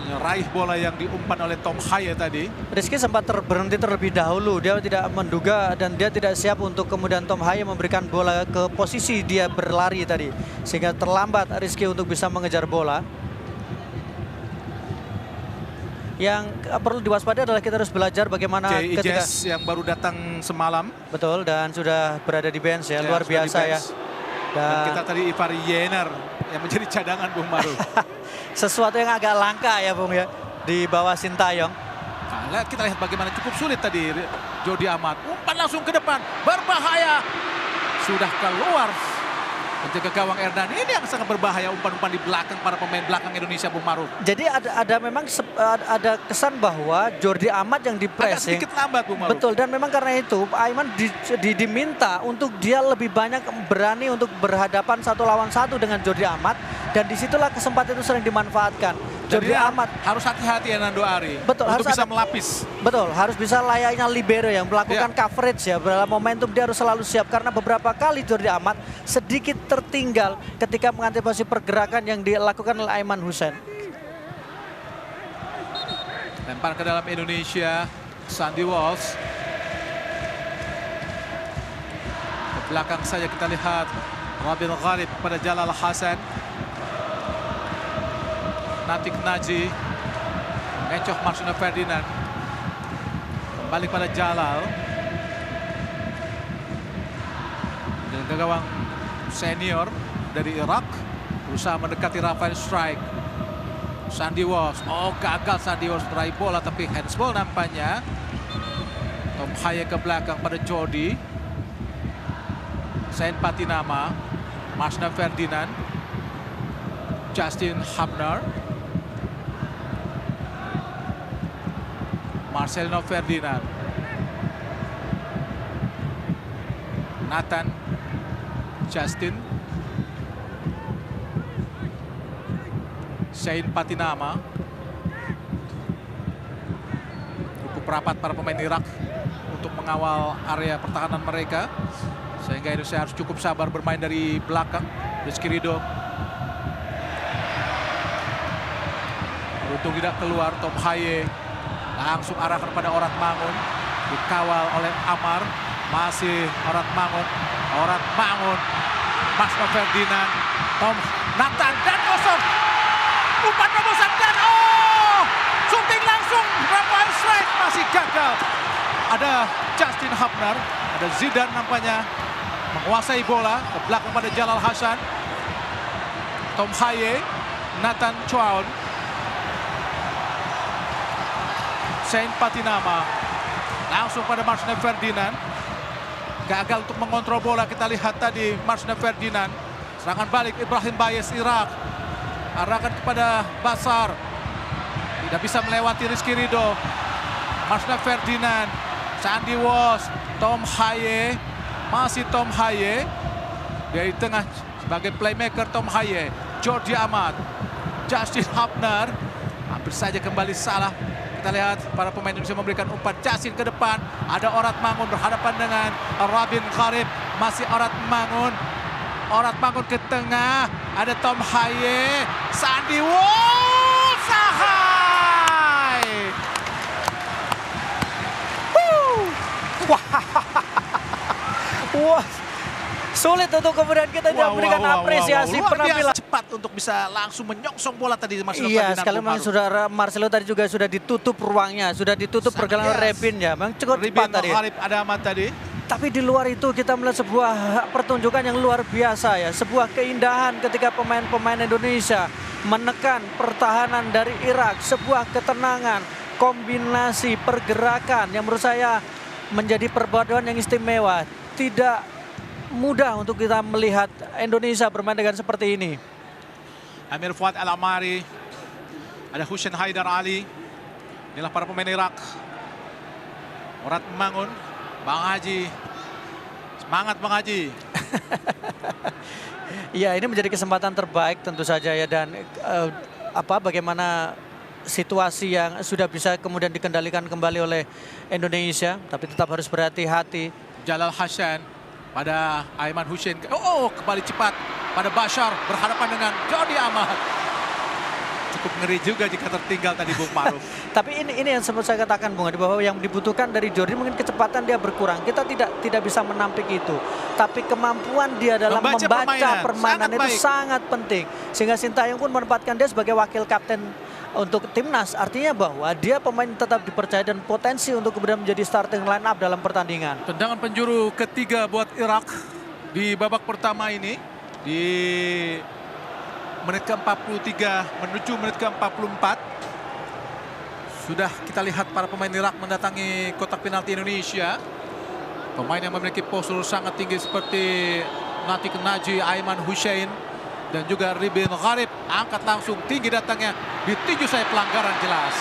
meraih bola yang diumpan oleh Tom Haye tadi. Rizky sempat berhenti terlebih dahulu. Dia tidak menduga dan dia tidak siap untuk kemudian Tom Haye memberikan bola ke posisi dia berlari tadi. Sehingga terlambat Rizky untuk bisa mengejar bola. Yang perlu diwaspadai adalah kita harus belajar bagaimana ketika yang baru datang semalam. Betul, dan sudah berada di bench ya, luar biasa ya. Dan kita tadi Ivar Yener yang menjadi cadangan, Bung Maruf. Sesuatu yang agak langka ya, Bung, ya, di bawah Sintayong. Nah, kita lihat bagaimana cukup sulit tadi Jordi Amat. Umpan langsung ke depan, berbahaya. Sudah keluar. Menjaga gawang Erdan, ini yang sangat berbahaya, umpan-umpan di belakang para pemain belakang Indonesia, Bung Maruf. Jadi ada memang ada kesan bahwa Jordi Amat yang di pressing. Agak sedikit lambat, Bung Maruf. Betul, dan memang karena itu Aiman diminta untuk dia lebih banyak berani untuk berhadapan 1 lawan 1 dengan Jordi Amat. Dan disitulah kesempatan itu sering dimanfaatkan. Jordi Amat harus hati-hati ya, Nando Ari. Betul, untuk harus bisa melapis. Betul, harus bisa layaknya libero yang melakukan coverage ya. Dalam momentum dia harus selalu siap karena beberapa kali Jordi Amat sedikit tertinggal ketika mengantisipasi pergerakan yang dilakukan oleh Aiman Hussein. Lempar ke dalam Indonesia, Sandy Walsh. Ke belakang saja kita lihat Robin Gharib pada Jalal Hassan. Natik Naji, Mencoh Marcelino Ferdinand, kembali pada Jalal. Dan gawang senior dari Irak berusaha mendekati Rafael Strike. Sandy Walsh, oh gagal Sandy Walsh meraih bola tapi handsball nampaknya. Tom Haye ke belakang pada Jordi. Sain Patinama, Marcelino Ferdinand, Justin Hubner. Marcelino Ferdinand, Nathan, Justin, Sain Patinama. Cukup rapat para pemain Irak untuk mengawal area pertahanan mereka. Sehingga Indonesia harus cukup sabar bermain dari belakang. Rizky Ridho. Beruntung tidak keluar. Tom Haye langsung arahkan pada Orat Mangun, dikawal oleh Amar, masih Orat Mangun, Marcelino Ferdinand, Tom Nathan dan kosong. umpan terobosan dan shooting langsung Rafael strike masih gagal. Ada Justin Hubner, ada Zidane nampaknya menguasai bola ke belakang pada Jalal Hasan. Tom Haye, Nathan Chuan, Saint Patinama langsung pada Marcel Ferdinand. Gagal untuk mengontrol bola, kita lihat tadi Marcel Ferdinand. Serangan balik Ibrahim Bayes Irak. Arahkan kepada Basar. Tidak bisa melewati Rizky Ridho. Marcel Ferdinand, Sandy Walsh, Tom Haye. Masih Tom Haye. Dari tengah sebagai playmaker Tom Haye. Jordi Amat, Justin Hubner. Hampir saja kembali salah. Kita lihat para pemain Indonesia memberikan umpan. Jasin ke depan. Ada Orat Mangun berhadapan dengan Rabin Kharib. Masih Orat Mangun. Orat Mangun ke tengah. Ada Tom Haye. Sandy Walsh. Sahai. Wah, sulit untuk kemudian kita memberikan apresiasi penampilan. Cepat untuk bisa langsung menyongsong bola tadi Marcelo Iya, Ferdinand. sekali memang saudara Marcelo tadi juga sudah ditutup ruangnya, sudah ditutup pergelangan Rebin ya. Memang cukup cepat tadi. Ada Amat tadi. Tapi di luar itu kita melihat sebuah pertunjukan yang luar biasa ya. Sebuah keindahan ketika pemain-pemain Indonesia menekan pertahanan dari Irak. Sebuah ketenangan, kombinasi pergerakan yang menurut saya menjadi perpaduan yang istimewa. Tidak mudah untuk kita melihat Indonesia bermain dengan seperti ini. Amir Fuad Al-Amari. Ada Hussein Haidar Ali. Inilah para pemain Irak. Orat Mangun. Bang Haji. Semangat Bang Haji. Ya, ini menjadi kesempatan terbaik tentu saja ya. Dan bagaimana situasi yang sudah bisa kemudian dikendalikan kembali oleh Indonesia. Tapi tetap harus berhati-hati. Jalal Hasan pada Aiman Hussein. Kembali cepat pada Bashar berhadapan dengan Jordi Amat. Cukup ngeri juga jika tertinggal tadi Bung Maruf. Tapi ini yang sempat saya katakan Bung Adi, bahwa yang dibutuhkan dari Jordi mungkin kecepatan dia berkurang. Kita tidak bisa menampik itu. Tapi kemampuan dia dalam membaca permainan itu sangat penting. Sehingga Sintayong pun menempatkan dia sebagai wakil kapten untuk timnas. Artinya bahwa dia pemain tetap dipercaya dan potensi untuk kemudian menjadi starting line up dalam pertandingan. Tendangan penjuru ketiga buat Irak di babak pertama ini. Di menit ke-43 menuju menit ke-44. Sudah kita lihat para pemain Irak mendatangi kotak penalti Indonesia. Pemain yang memiliki postur sangat tinggi seperti Natik Naji, Aiman Hussein, dan juga Ribin Gharib. Angkat langsung tinggi datangnya, ditinju saya pelanggaran jelas.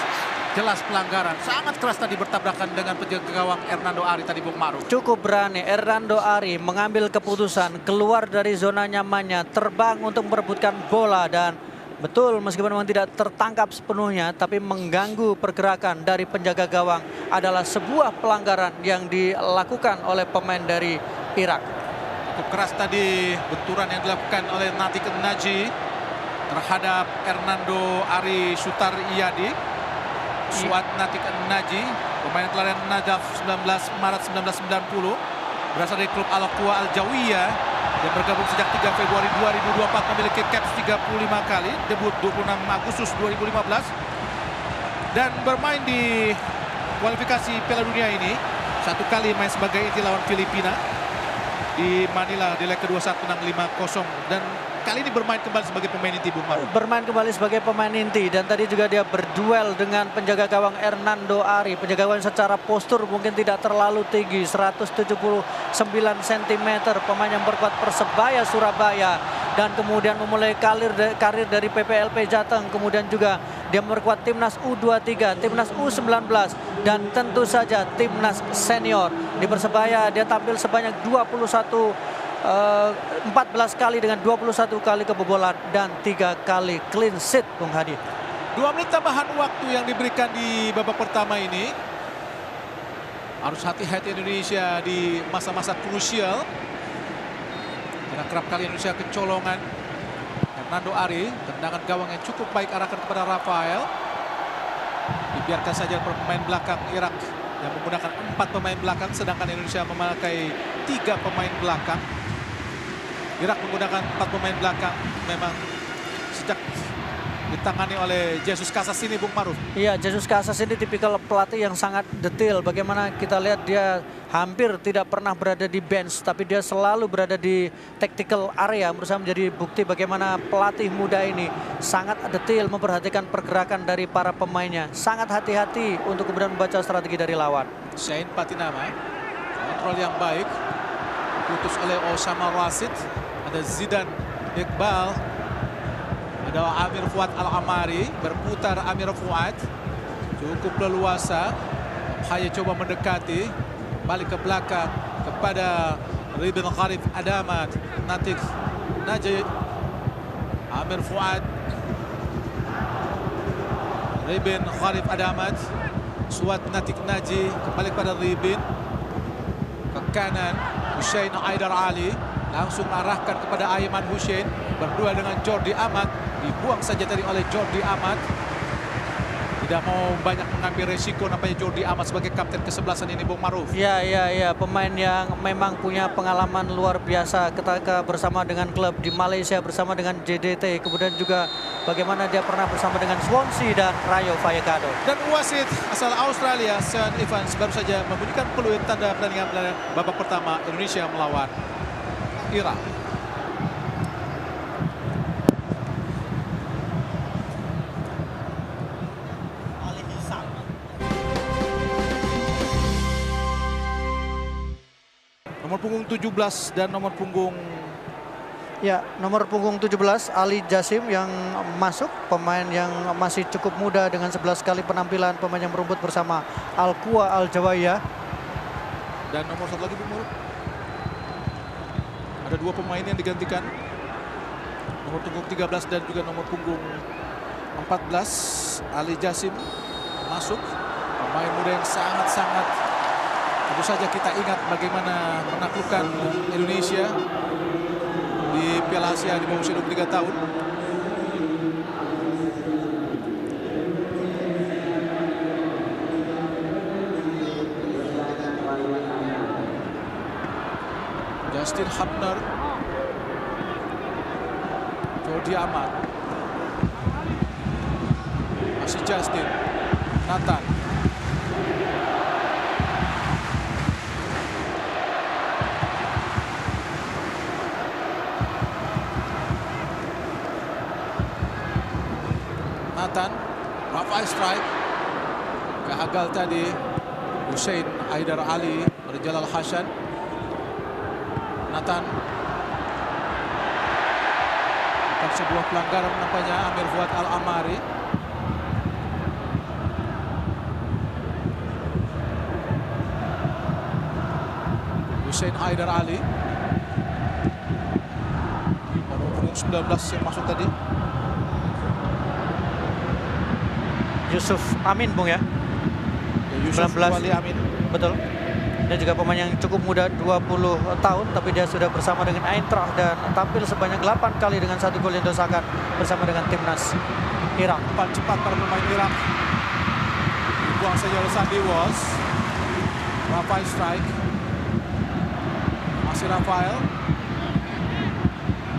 Jelas pelanggaran, sangat keras tadi bertabrakan dengan penjaga gawang Hernando Ari tadi Bung Maruf. Cukup berani Hernando Ari mengambil keputusan keluar dari zona nyamannya, terbang untuk merebutkan bola dan betul meskipun memang tidak tertangkap sepenuhnya tapi mengganggu pergerakan dari penjaga gawang adalah sebuah pelanggaran yang dilakukan oleh pemain dari Irak. Cukup keras tadi benturan yang dilakukan oleh Natik Naji terhadap Hernando Ari Sutar Iyadi. Suat Natik Naji, pemain kelahiran Najaf 19 Maret 1990, berasal dari klub Al-Aqwa Al-Jawiyah yang bergabung sejak 3 Februari 2024, memiliki caps 35 kali, debut 26 Agustus 2015 dan bermain di kualifikasi Piala Dunia ini. Satu kali main sebagai inti lawan Filipina di Manila di leg kedua 1 menang 5-0 dan kali ini bermain kembali sebagai pemain inti Bung Maruf. Bermain kembali sebagai pemain inti dan tadi juga dia berduel dengan penjaga gawang Hernando Ari. Penjaga gawang secara postur mungkin tidak terlalu tinggi, 179 cm, pemain yang berkuat Persebaya Surabaya dan kemudian memulai karir dari PPLP Jateng, kemudian juga dia memperkuat timnas U23, timnas U19 dan tentu saja timnas senior. Di Persebaya dia tampil sebanyak 14 kali dengan 21 kali kebobolan dan 3 kali clean sheet Bung Hadi. 2 menit tambahan waktu yang diberikan di babak pertama ini. Harus hati-hati Indonesia di masa-masa krusial. Karena kerap kali Indonesia kecolongan. Hernando Ari, tendangan gawang yang cukup baik arahkan kepada Rafael. Dibiarkan saja pemain belakang Irak yang menggunakan 4 pemain belakang, sedangkan Indonesia memakai 3 pemain belakang. Irak menggunakan 4 pemain belakang memang sejak ditangani oleh Jesus Casas ini, Bung Maruf. Iya, Jesus Casas ini tipikal pelatih yang sangat detail. Bagaimana kita lihat dia hampir tidak pernah berada di bench, tapi dia selalu berada di tactical area. Menurut saya menjadi bukti bagaimana pelatih muda ini sangat detail memperhatikan pergerakan dari para pemainnya. Sangat hati-hati untuk kemudian membaca strategi dari lawan. Shane Patinama, kontrol yang baik, putus oleh Osama Rasid. Ada Zidan Iqbal, ada Amir Fuad Al-Amari, berputar Amir Fuad, cukup leluasa. Haya coba mendekati, balik ke belakang kepada Ribin Kharif Adamat, Natik Najib, Amir Fuad, Ribin Kharif Adamat, Suat Natik Naji, kembali kepada Ribin, ke kanan Hussein Aidar Ali, langsung arahkan kepada Aiman Hussein, berdua dengan Jordi Amat, dibuang saja tadi oleh Jordi Amat. Tidak mau banyak mengambil resiko nampaknya Jordi Amat sebagai kapten kesebelasan ini, Bung Maruf. Ya, pemain yang memang punya pengalaman luar biasa ketika bersama dengan klub di Malaysia, bersama dengan JDT, kemudian juga bagaimana dia pernah bersama dengan Swansea dan Rayo Vallecano. Dan wasit asal Australia, Sean Evans, baru saja membunyikan peluit tanda pertandingan babak pertama Indonesia melawan Irak. Nomor punggung 17 dan nomor punggung... Ya, nomor punggung 17 Ali Jasim yang masuk, pemain yang masih cukup muda dengan 11 kali penampilan, pemain yang merumput bersama Al-Quwa Al-Jawaya. Dan nomor satu lagi, Bung Maruf. Ada dua pemain yang digantikan. Nomor punggung 13 dan juga nomor punggung 14. Ali Jasim masuk. Pemain muda yang sangat-sangat, tentu saja kita ingat bagaimana menaklukkan Indonesia di Piala Asia di bawah usia 23 tahun. Justin Hubner, Jordi Amat, masih Justin, Nathan, Rafael strike, gagal tadi Hussein Aidar Ali dari Jalal Hasan. Nathan, bukan sebuah pelanggaran nampaknya Amir Fuad Al-Amari. Hussein Aidar Ali, nomor punggung 19 yang masuk tadi. Yusuf Amin, Bung ya. Yusuf 19. Wali Amin. Betul. Dia juga pemain yang cukup muda, 20 tahun, tapi dia sudah bersama dengan Eintracht dan tampil sebanyak 8 kali dengan 1 gol yang diusahakan bersama dengan timnas Irak. Cepat para pemain Irak. Dibuang saja oleh Sandy Walsh. Rafael strike. Masih Rafael.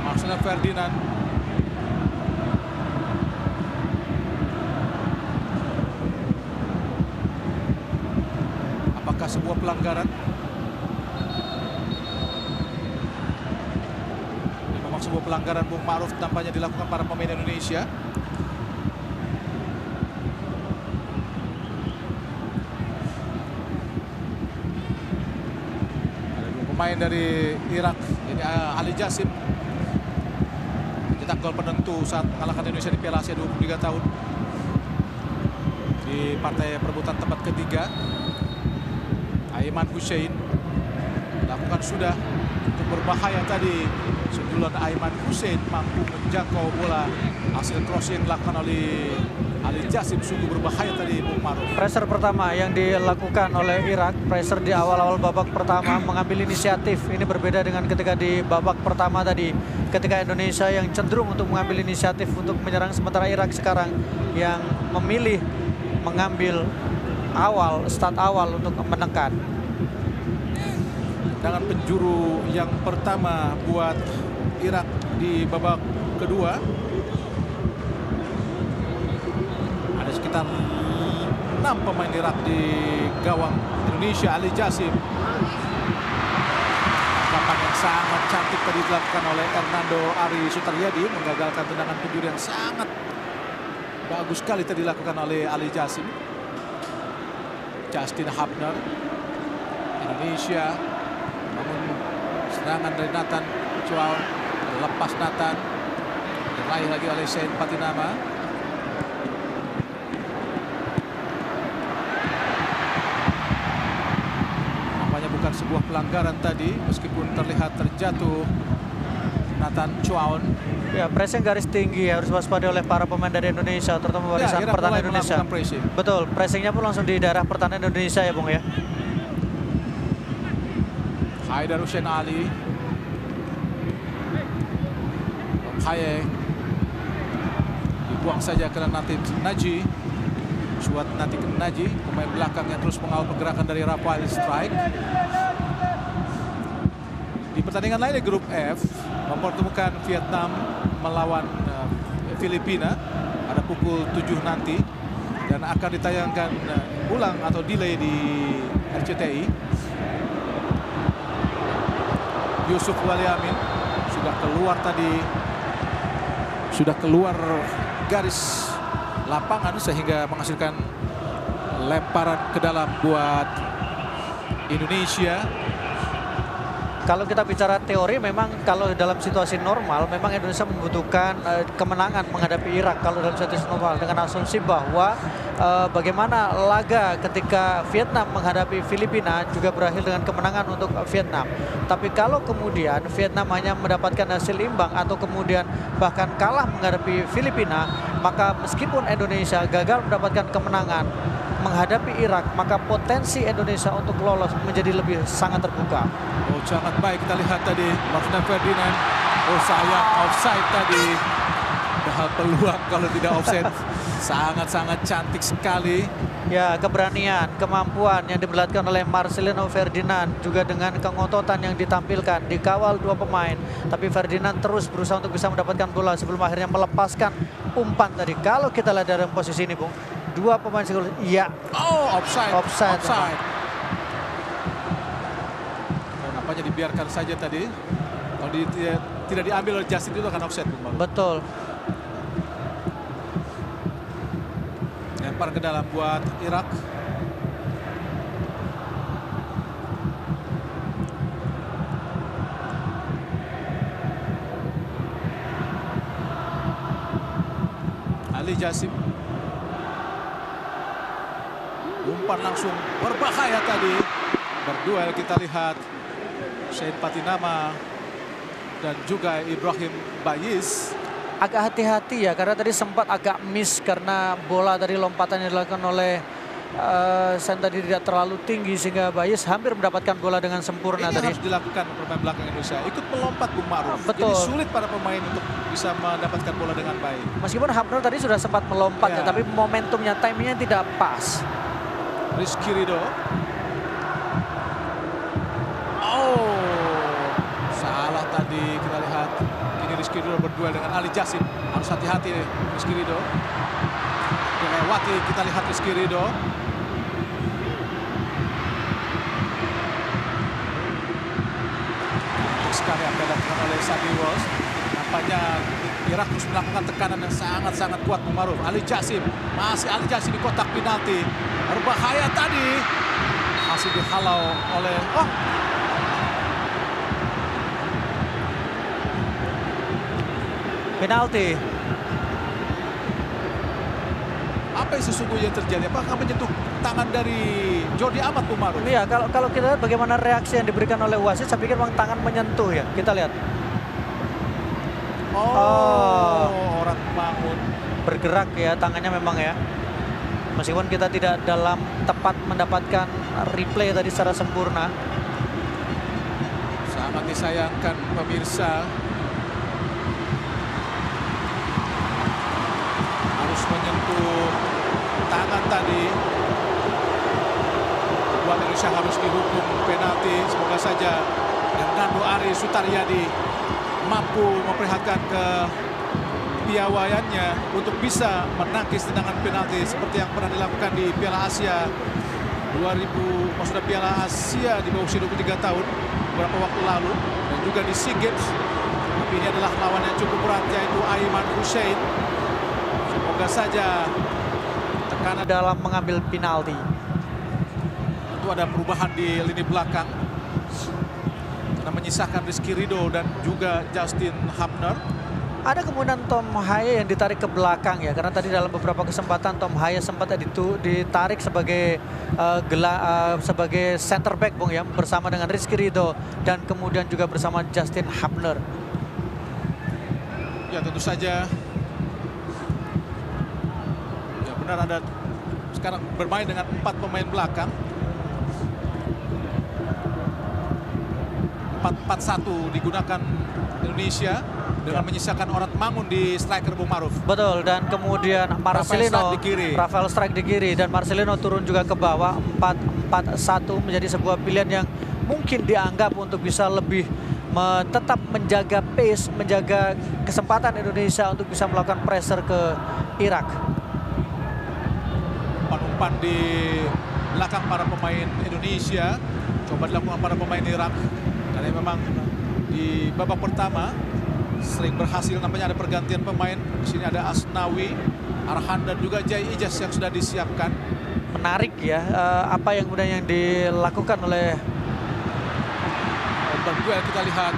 Marcelo Ferdinand. Sebuah pelanggaran. Ini memang sebuah pelanggaran, Bung Maruf, tampaknya dilakukan para pemain Indonesia. Ada dua pemain dari Irak, ini Ali Jasim, mencetak gol penentu saat mengalahkan Indonesia di Piala Asia 23 tahun di partai perebutan tempat ketiga. Aiman Hussein lakukan sudah untuk berbahaya tadi. Sundulan Aiman Hussein mampu menjangkau bola. Hasil cross yang dilakukan oleh Ali Jasim sungguh berbahaya tadi, Bung Maruf. Pressure pertama yang dilakukan oleh Irak, pressure di awal-awal babak pertama, mengambil inisiatif. Ini berbeda dengan ketika di babak pertama tadi, ketika Indonesia yang cenderung untuk mengambil inisiatif untuk menyerang, sementara Irak sekarang yang memilih mengambil start awal untuk menekan. Dengan penjuru yang pertama buat Irak di babak kedua. Ada sekitar 6 pemain Irak di gawang Indonesia. Ali Jasim. Tangkapan yang sangat cantik tadi dilakukan oleh Hernando Ari Sutaryadi, menggagalkan tendangan penjuru yang sangat bagus sekali tadi dilakukan oleh Ali Jasim. Justin Hapner. Indonesia, namun serangan dari Nathan Chuao, lepas Nathan, diraih lagi oleh Shane Patinama. Nampaknya bukan sebuah pelanggaran tadi, meskipun terlihat terjatuh Nathan Chuao. Ya, pressing garis tinggi harus waspada oleh para pemain dari Indonesia, terutama barisan Irak pertahanan mulai Indonesia. melakukan pressing. Betul, pressingnya pun langsung di daerah pertahanan Indonesia ya, Bung ya. Haidar Hussein Ali. Haye. Dibuang saja ke Natif Naji. Suat Natif Naji, pemain belakang yang terus mengawal pergerakan dari Rafael Strike. Di pertandingan lain di grup F, mempertemukan Vietnam melawan Filipina pada pukul 7 nanti. Dan akan ditayangkan ulang atau delay di RCTI. Yusuf Waliamin sudah keluar tadi, sudah keluar garis lapangan sehingga menghasilkan lemparan ke dalam buat Indonesia. Kalau kita bicara teori, memang kalau dalam situasi normal memang Indonesia membutuhkan kemenangan menghadapi Irak kalau dalam situasi normal, dengan asumsi bahwa bagaimana laga ketika Vietnam menghadapi Filipina juga berakhir dengan kemenangan untuk Vietnam. Tapi kalau kemudian Vietnam hanya mendapatkan hasil imbang atau kemudian bahkan kalah menghadapi Filipina, maka meskipun Indonesia gagal mendapatkan kemenangan menghadapi Irak, maka potensi Indonesia untuk lolos menjadi lebih sangat terbuka. Oh, sangat baik kita lihat tadi Marcelino Ferdinand. Oh, sayang offside tadi. Padahal peluang kalau tidak offside. Sangat-sangat cantik sekali. Ya, keberanian, kemampuan yang diperlihatkan oleh Marcelino Ferdinand juga dengan kengototan yang ditampilkan, dikawal dua pemain. Tapi Ferdinand terus berusaha untuk bisa mendapatkan bola sebelum akhirnya melepaskan umpan tadi. Kalau kita lihat dari posisi ini, Bung, dua pemain psikologis, iya. Oh, offside. Offside. Oh, nampaknya dibiarkan saja tadi. Kalau tidak diambil oleh Justin itu akan offside. Betul. Lempar ke dalam buat Irak. Ali Jasim. Umpan langsung berbahaya tadi. Berduel kita lihat Shane Patinama dan juga Ibrahim Bayis. Agak hati-hati ya, karena tadi sempat agak miss karena bola dari lompatan yang dilakukan oleh Shane tadi tidak terlalu tinggi sehingga Bayis hampir mendapatkan bola dengan sempurna. Ini tadi harus dilakukan pemain belakang Indonesia. Ikut melompat Bung Ma'ruf. Betul. Jadi sulit para pemain untuk bisa mendapatkan bola dengan baik. Meskipun Hapner tadi sudah sempat melompat ya, tapi momentumnya, timingnya tidak pas. Rizky Ridho. Oh, salah tadi kita lihat. Ini Rizky Ridho berduel dengan Ali Jasim. Harus hati-hati Rizky Ridho. Dilewati kita lihat Rizky Ridho. Sekali apa yang dilakukan oleh Sabi Walsh. Nampaknya Irak terus melakukan tekanan yang sangat-sangat kuat Bung Ma'ruf. Ali Jasim, masih Ali Jasim di kotak penalti. Berbahaya tadi. Masih dihalau oleh Penalti. Apa yang sesungguhnya terjadi? Apakah menyentuh tangan dari Jordi Amat Bung Ma'ruf? Iya, kalau kita lihat bagaimana reaksi yang diberikan oleh wasit, saya pikir memang tangan menyentuh ya. Kita lihat. Orang bangun. Bergerak ya tangannya memang ya. Meskipun kita tidak dalam tepat mendapatkan replay tadi secara sempurna. Sangat disayangkan pemirsa. Harus menyentuh tangan tadi. Buat Indonesia harus dihukum penalti. Semoga saja Hernando Ari Sutaryadi mampu memperlihatkan ke kepiawaiannya untuk bisa menangkis tendangan penalti seperti yang pernah dilakukan di Piala Asia 2000, maksudnya Piala Asia di bawah usia 23 tahun beberapa waktu lalu, dan juga di SEA Games. Tapi ini adalah lawan yang cukup berat, yaitu Aiman Hussein. Semoga saja tekanan dalam mengambil penalti. itu ada perubahan di lini belakang karena menyisakan Rizky Ridho dan juga Justin Hapner. Ada kemungkinan Tom Haye yang ditarik ke belakang ya, karena tadi dalam beberapa kesempatan Tom Haye sempat ditarik sebagai sebagai center back, Bung, ya, bersama dengan Rizky Ridho dan kemudian juga bersama Justin Hapner. Ya, tentu saja. Ya, benar, ada sekarang bermain dengan 4 pemain belakang. 4-4-1 digunakan Indonesia dengan menyisakan Orat Mangun di striker Bung Maruf. Betul, dan kemudian Marcelino, Rafael Strike di kiri, dan Marcelino turun juga ke bawah. 4-4-1 menjadi sebuah pilihan yang mungkin dianggap untuk bisa lebih tetap menjaga pace, menjaga kesempatan Indonesia untuk bisa melakukan pressure ke Irak. Umpan-umpan di belakang para pemain Indonesia coba dilakukan para pemain Irak, karena memang di babak pertama sering berhasil. Nampaknya ada pergantian pemain. Di sini ada Asnawi, Arhan, dan juga Jai Ijaz yang sudah disiapkan. Menarik ya, apa yang kemudian yang dilakukan oleh Duel kita lihat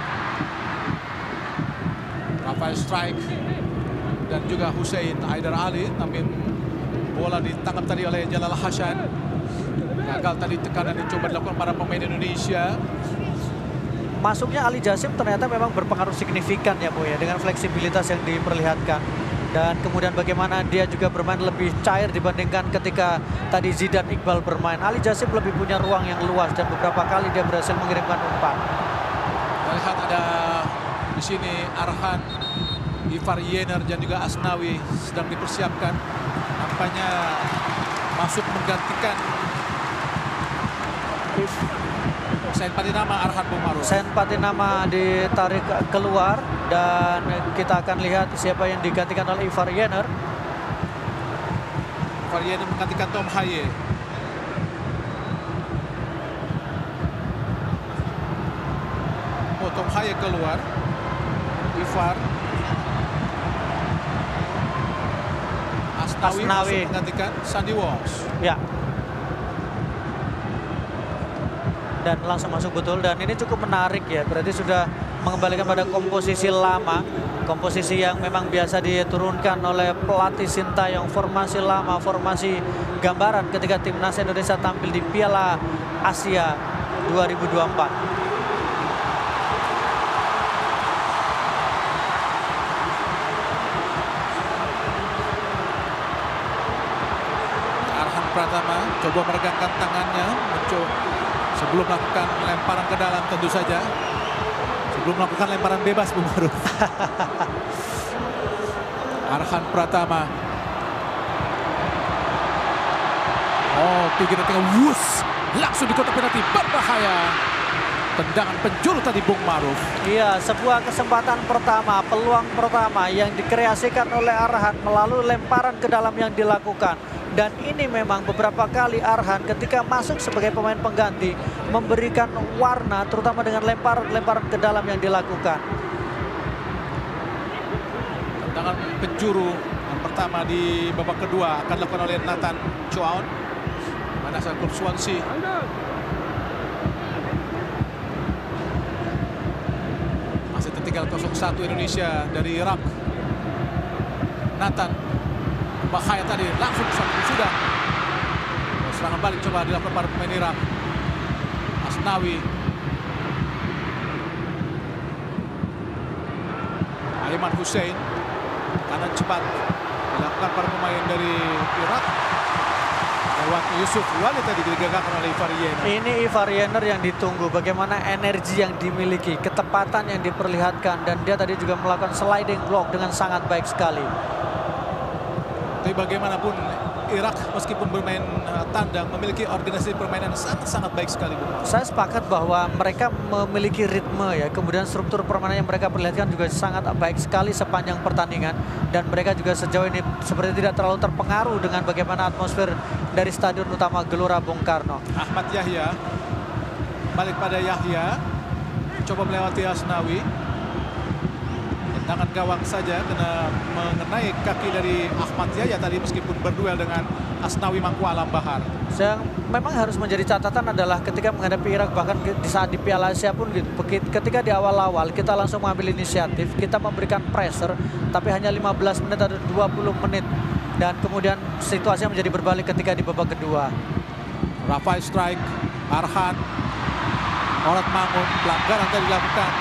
Rafael Strike dan juga Hussein Haidar Ali, tapi bola ditangkap tadi oleh Jalal Hasan. Gagal tadi tekanan yang coba dilakukan para pemain Indonesia. Masuknya Ali Jasim ternyata memang berpengaruh signifikan ya, Bu, ya, dengan fleksibilitas yang diperlihatkan. Dan kemudian bagaimana dia juga bermain lebih cair dibandingkan ketika tadi Zidane Iqbal bermain. Ali Jasim lebih punya ruang yang luas dan beberapa kali dia berhasil mengirimkan umpan. Kita lihat ada di sini Arhan, Ivar Yener, dan juga Asnawi sedang dipersiapkan. Nampaknya masuk menggantikan Sain Patinama, Arhan Bung Maruf. Sain Patinama ditarik keluar dan kita akan lihat siapa yang digantikan oleh Ivar Yener. Ivar Yener menggantikan Tom Haye. Tom Haye keluar. Ivar. Asnawi masuk menggantikan Sandy Walsh. Ya. Dan langsung masuk betul, dan ini cukup menarik ya, berarti sudah mengembalikan pada komposisi lama, komposisi yang memang biasa diturunkan oleh pelatih Sintayong, formasi lama, formasi gambaran ketika timnas Indonesia tampil di Piala Asia 2024. Arhan Pratama coba meregangkan tangannya, sebelum melakukan lemparan ke dalam, tentu saja. Sebelum melakukan lemparan bebas, Bung Maruf. Arhan Pratama. Oh, tinggi di tengah, wus, langsung di kotak penalti, berbahaya. Tendangan penjuru tadi, Bung Maruf. Iya, sebuah kesempatan pertama, peluang pertama yang dikreasikan oleh Arhan melalui lemparan ke dalam yang dilakukan. Dan ini memang beberapa kali Arhan ketika masuk sebagai pemain pengganti memberikan warna, terutama dengan lemparan-lemparan ke dalam yang dilakukan. Tendangan penjuru yang pertama di babak kedua akan dilakukan oleh Nathan Chuaon, mana asal klub Swansea. Masih tertinggal 0-1 Indonesia dari Irak. Nathan, bahaya tadi, langsung sudah. Serangan balik coba dilakukan para pemain Irak. Asnawi. Aiman Hussein, kanan cepat dilakukan para pemain dari Irak. Lewat Yusuf Walid tadi digagalkan oleh Ivar Yener. Ini Ivar Yener yang ditunggu, bagaimana energi yang dimiliki, ketepatan yang diperlihatkan, dan dia tadi juga melakukan sliding block dengan sangat baik sekali. Tapi bagaimanapun Irak meskipun bermain tandang memiliki organisasi permainan sangat-sangat baik sekali, Bung Maruf. Saya sepakat bahwa mereka memiliki ritme ya, kemudian struktur permainan yang mereka perlihatkan juga sangat baik sekali sepanjang pertandingan, dan mereka juga sejauh ini seperti tidak terlalu terpengaruh dengan bagaimana atmosfer dari Stadion Utama Gelora Bung Karno. Ahmad Yahya, balik pada Yahya, coba melewati Asnawi. Tangan gawang saja kena mengenai kaki dari Ahmad Yahya tadi meskipun berduel dengan Asnawi Mangkualam Bahar. Yang memang harus menjadi catatan adalah ketika menghadapi Irak, bahkan di saat di Piala Asia pun gitu, ketika di awal-awal kita langsung mengambil inisiatif, kita memberikan pressure, tapi hanya 15 menit atau 20 menit. Dan kemudian situasinya menjadi berbalik ketika di babak kedua. Rafael strike, Arhan, Orat Mangun, pelanggaran tadi dilakukan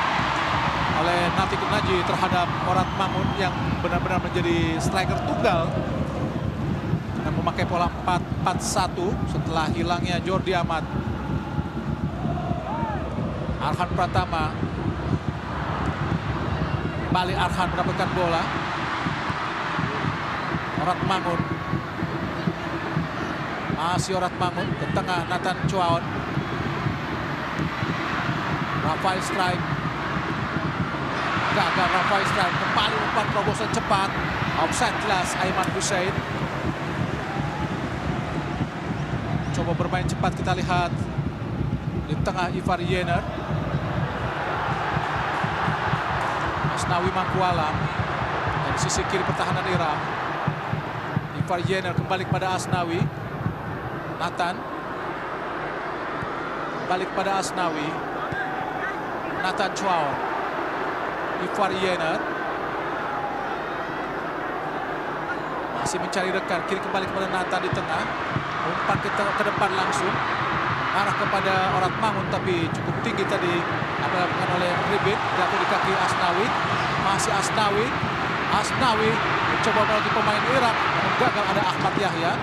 oleh Natik Naji terhadap Orat Mangun yang benar-benar menjadi striker tunggal dan memakai pola 4-4-1 setelah hilangnya Jordi Amat. Arhan Pratama, balik Arhan mendapatkan bola. Orat Mangun, masih Orat Mangun ke tengah, Nathan Chuaon. Rafael strike, gagal Rafael strike, kembali umpan terobosan cepat, offside jelas Aiman Hussein. Coba bermain cepat, kita lihat di tengah Ivar Yener, Asnawi Mangkualam, dan sisi kiri pertahanan Irak. Ivar Yener kembali kepada Asnawi, Nathan balik kepada Asnawi, Nathan Chuaon, Ivar Yener masih mencari rekan, kiri kembali kepada Nathan di tengah, umpan ke depan langsung arah kepada Orat Mangun, tapi cukup tinggi tadi apa dilakukan oleh Ribit, jatuh di kaki Asnawi. Masih Asnawi mencoba melalui pemain Irak, namun gagal, ada Ahmad Yahya.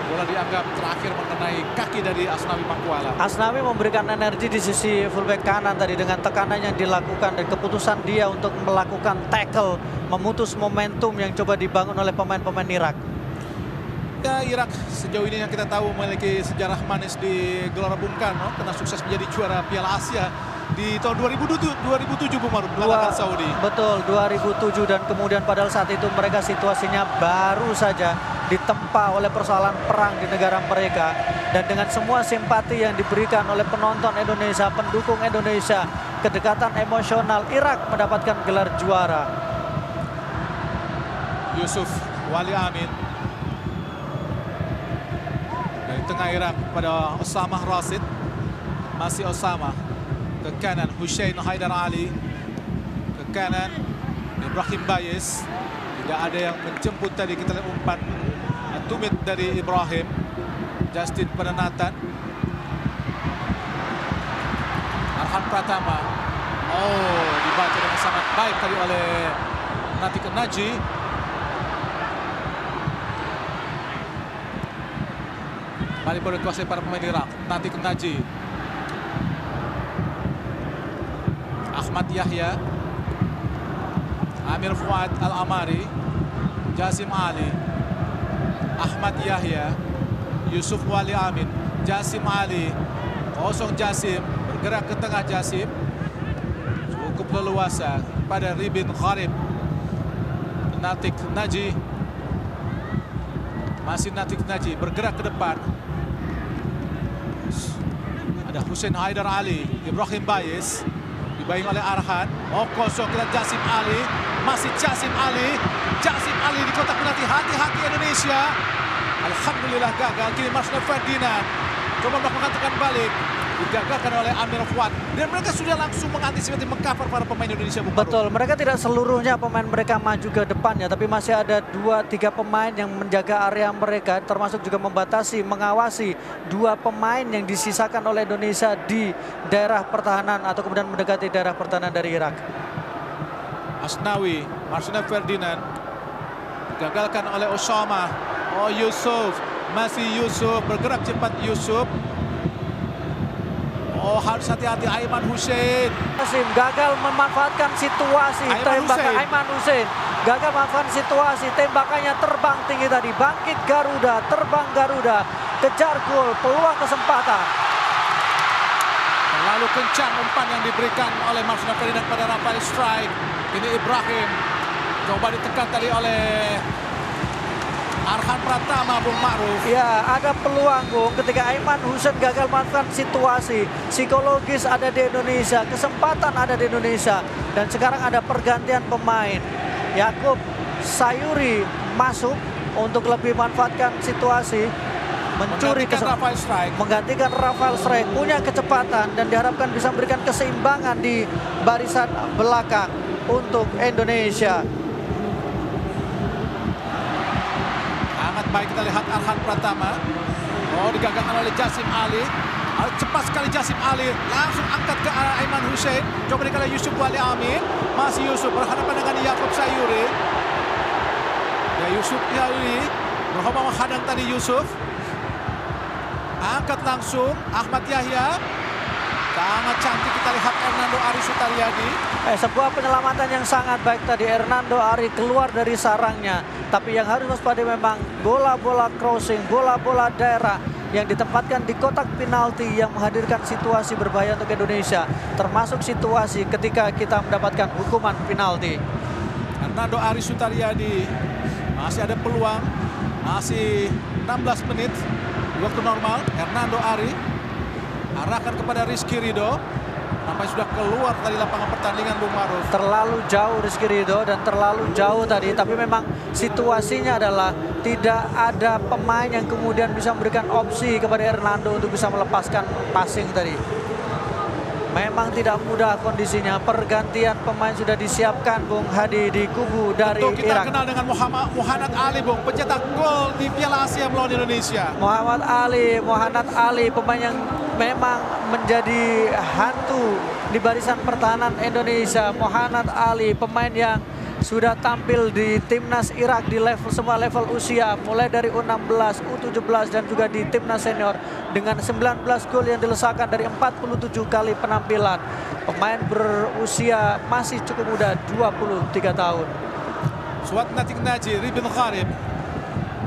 Bola dianggap terakhir mengenai kaki dari Asnawi Mangkualam. Asnawi memberikan energi di sisi fullback kanan tadi dengan tekanan yang dilakukan dan keputusan dia untuk melakukan tackle, memutus momentum yang coba dibangun oleh pemain-pemain Irak. Ya, Irak sejauh ini yang kita tahu memiliki sejarah manis di Gelora Bung Karno karena sukses menjadi juara Piala Asia di tahun 2007 Bung Maruf, melawan Saudi. Betul, 2007, dan kemudian padahal saat itu mereka situasinya baru saja ditempa oleh persoalan perang di negara mereka, dan dengan semua simpati yang diberikan oleh penonton Indonesia, pendukung Indonesia, kedekatan emosional, Irak mendapatkan gelar juara. Yusuf Wali Amin dari tengah Irak pada Osama Rasid, masih Osama ke kanan, Hussein Haidar Ali ke kanan, Ibrahim Bayes, tidak ada yang menjemput tadi. Kita lihat umpan tumit dari Ibrahim, Justin pada Nathan, Arhan Pratama, dibaca dengan sangat baik tadi oleh Natik Naji. Kembali boleh dikuasai para pemain Irak. Natik Naji, Ahmad Yahya, Amir Fuad Al-Amari, Jasim Ali, Ahmad Yahya, Yusuf Wali Amin, Jasim Ali, kosong Jasim, bergerak ke tengah Jasim, cukup leluasa pada Ribin Gharib. Natik Naji, masih Natik Naji, bergerak ke depan, ada Hussein Haidar Ali, Ibrahim Bayes, dibayang oleh Arhan. Kosong, kita Jasim Ali, masih Jasim Ali di kotak penalti. Hati-hati Indonesia. Alhamdulillah gagal. Kini Marcelo Ferdinand coba melakukan tekan balik, digagalkan oleh Amir Fuad, dan mereka sudah langsung mengantisipasi, mengcover para pemain Indonesia. Betul, mereka tidak seluruhnya pemain mereka maju ke depannya, tapi masih ada 2-3 pemain yang menjaga area mereka, termasuk juga membatasi, mengawasi 2 pemain yang disisakan oleh Indonesia di daerah pertahanan atau kemudian mendekati daerah pertahanan dari Irak. Asnawi, Marcelo Ferdinand digagalkan oleh Osama. Yusuf, masih Yusuf, bergerak cepat Yusuf. Oh, harus hati-hati Aiman Hussein. Jasim gagal memanfaatkan situasi tembakan Aiman Hussein. Gagal memanfaatkan situasi, tembakannya terbang tinggi tadi. Bangkit Garuda, terbang Garuda. Kejar gol, peluang kesempatan. Terlalu kencang umpan yang diberikan oleh Marcelino Ferdinand pada Rafael Strike. Ini Ibrahim. Coba ditekan tadi oleh Arhan Pratama, Bung Ma'ruf. Ya, ada peluang, Bung, ketika Aiman Hussein gagal memanfaatkan situasi. Psikologis ada di Indonesia, kesempatan ada di Indonesia. Dan sekarang ada pergantian pemain. Yakub Sayuri masuk untuk lebih memanfaatkan situasi. Mencuri menggantikan Rafael Strike, punya kecepatan dan diharapkan bisa memberikan keseimbangan di barisan belakang untuk Indonesia. Sangat baik kita lihat Arhan Pratama. Oh, digagalkan oleh Jasim Ali. Cepat sekali Jasim Ali, langsung angkat ke arah Aiman Hussein. Coba dikali Yusuf Wali Amin. Masih Yusuf berhadapan dengan Yakub Sayuri. Ya, Yusuf Sayuri bercoba menghadang tadi Yusuf. Angkat langsung Ahmad Yahya. Sangat cantik kita lihat Hernando Ari Sutariadi. Sebuah penyelamatan yang sangat baik tadi. Hernando Ari keluar dari sarangnya. Tapi yang harus waspada memang bola-bola crossing, bola-bola daerah yang ditempatkan di kotak penalti yang menghadirkan situasi berbahaya untuk Indonesia. Termasuk situasi ketika kita mendapatkan hukuman penalti. Hernando Ari Sutariadi masih ada peluang. Masih 16 menit waktu normal. Hernando Ari arahkan kepada Rizky Ridho. Nampaknya sudah keluar dari lapangan pertandingan, Bung Ma'ruf. Terlalu jauh Rizky Ridho dan terlalu jauh tadi. Tapi memang situasinya adalah tidak ada pemain yang kemudian bisa memberikan opsi kepada Hernando untuk bisa melepaskan passing tadi. Memang tidak mudah kondisinya. Pergantian pemain sudah disiapkan, Bung Hadi, di kubu dari Tentu kita Irak. kenal dengan Muhammad Ali, Bung, pencetak gol di Piala Asia melawan Indonesia. Muhammad Ali, pemain yang memang menjadi hantu di barisan pertahanan Indonesia. Muhammad Ali, pemain yang sudah tampil di timnas Irak di semua level usia, mulai dari U16, U17 dan juga di timnas senior dengan 19 gol yang dilesakan dari 47 kali penampilan. Pemain berusia masih cukup muda, 23 tahun. Suat Natik Naji, Ribin Gharib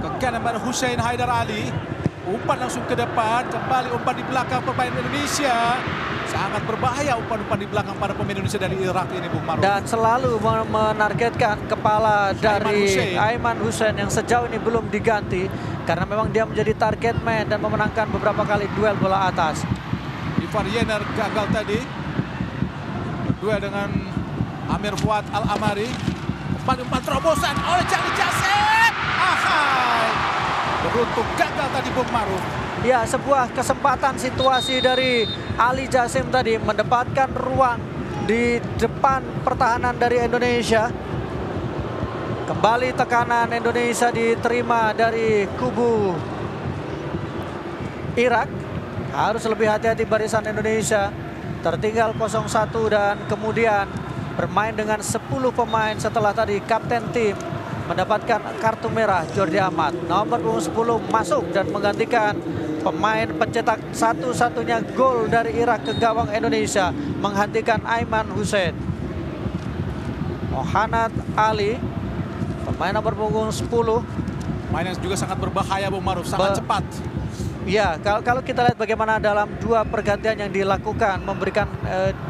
ke kanan pada Hussein Haidar Ali. Umpan langsung ke depan, kembali umpan di belakang pemain Indonesia. Sangat berbahaya umpan-umpan di belakang para pemain Indonesia dari Irak ini, Bung Ma'ruf. Dan selalu menargetkan kepala dari Aiman Hussein yang sejauh ini belum diganti. Karena memang dia menjadi target man dan memenangkan beberapa kali duel bola atas. Ivar Yener gagal tadi. Duel dengan Amir Fuad Al-Amari. Umpan terobosan oleh Charlie Jasim. Ahai. Beruntung gagal tadi, Bung Ma'ruf. Ya, sebuah kesempatan situasi dari Ali Jasim tadi mendapatkan ruang di depan pertahanan dari Indonesia. Kembali tekanan Indonesia diterima dari kubu Irak. Harus lebih hati-hati barisan Indonesia. Tertinggal 0-1 dan kemudian bermain dengan 10 pemain setelah tadi kapten tim mendapatkan kartu merah. Jordi Amat, nomor 10 masuk dan menggantikan pemain pencetak satu-satunya gol dari Irak ke gawang Indonesia, menghentikan Aiman Hussein. Muhammad Ali, pemain nomor punggung 10. Main yang juga sangat berbahaya, Bung Ma'ruf, sangat cepat. Ya, kalau kita lihat bagaimana dalam dua pergantian yang dilakukan memberikan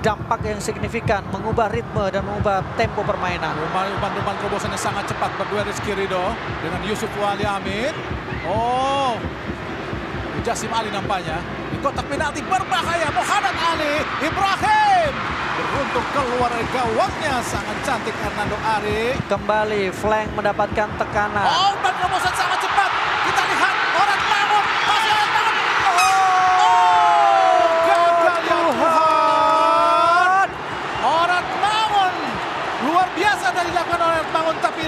dampak yang signifikan, mengubah ritme dan mengubah tempo permainan. Umpan terobosan yang sangat cepat berdua Rizky Ridho dengan Yusuf Wali Amin. Oh, Jasim Ali nampaknya di kotak penalti berbahaya. Muhammad Ali, Ibrahim beruntung keluar dari gawangnya, sangat cantik Hernando Ari. Kembali flank mendapatkan tekanan. Oh, umpan terobosan sangat cepat. Kita lihat orang bangun, masih orang bangun. Gagal ya Tuhan. Orang bangun luar biasa dari dilakukan orang bangun, tapi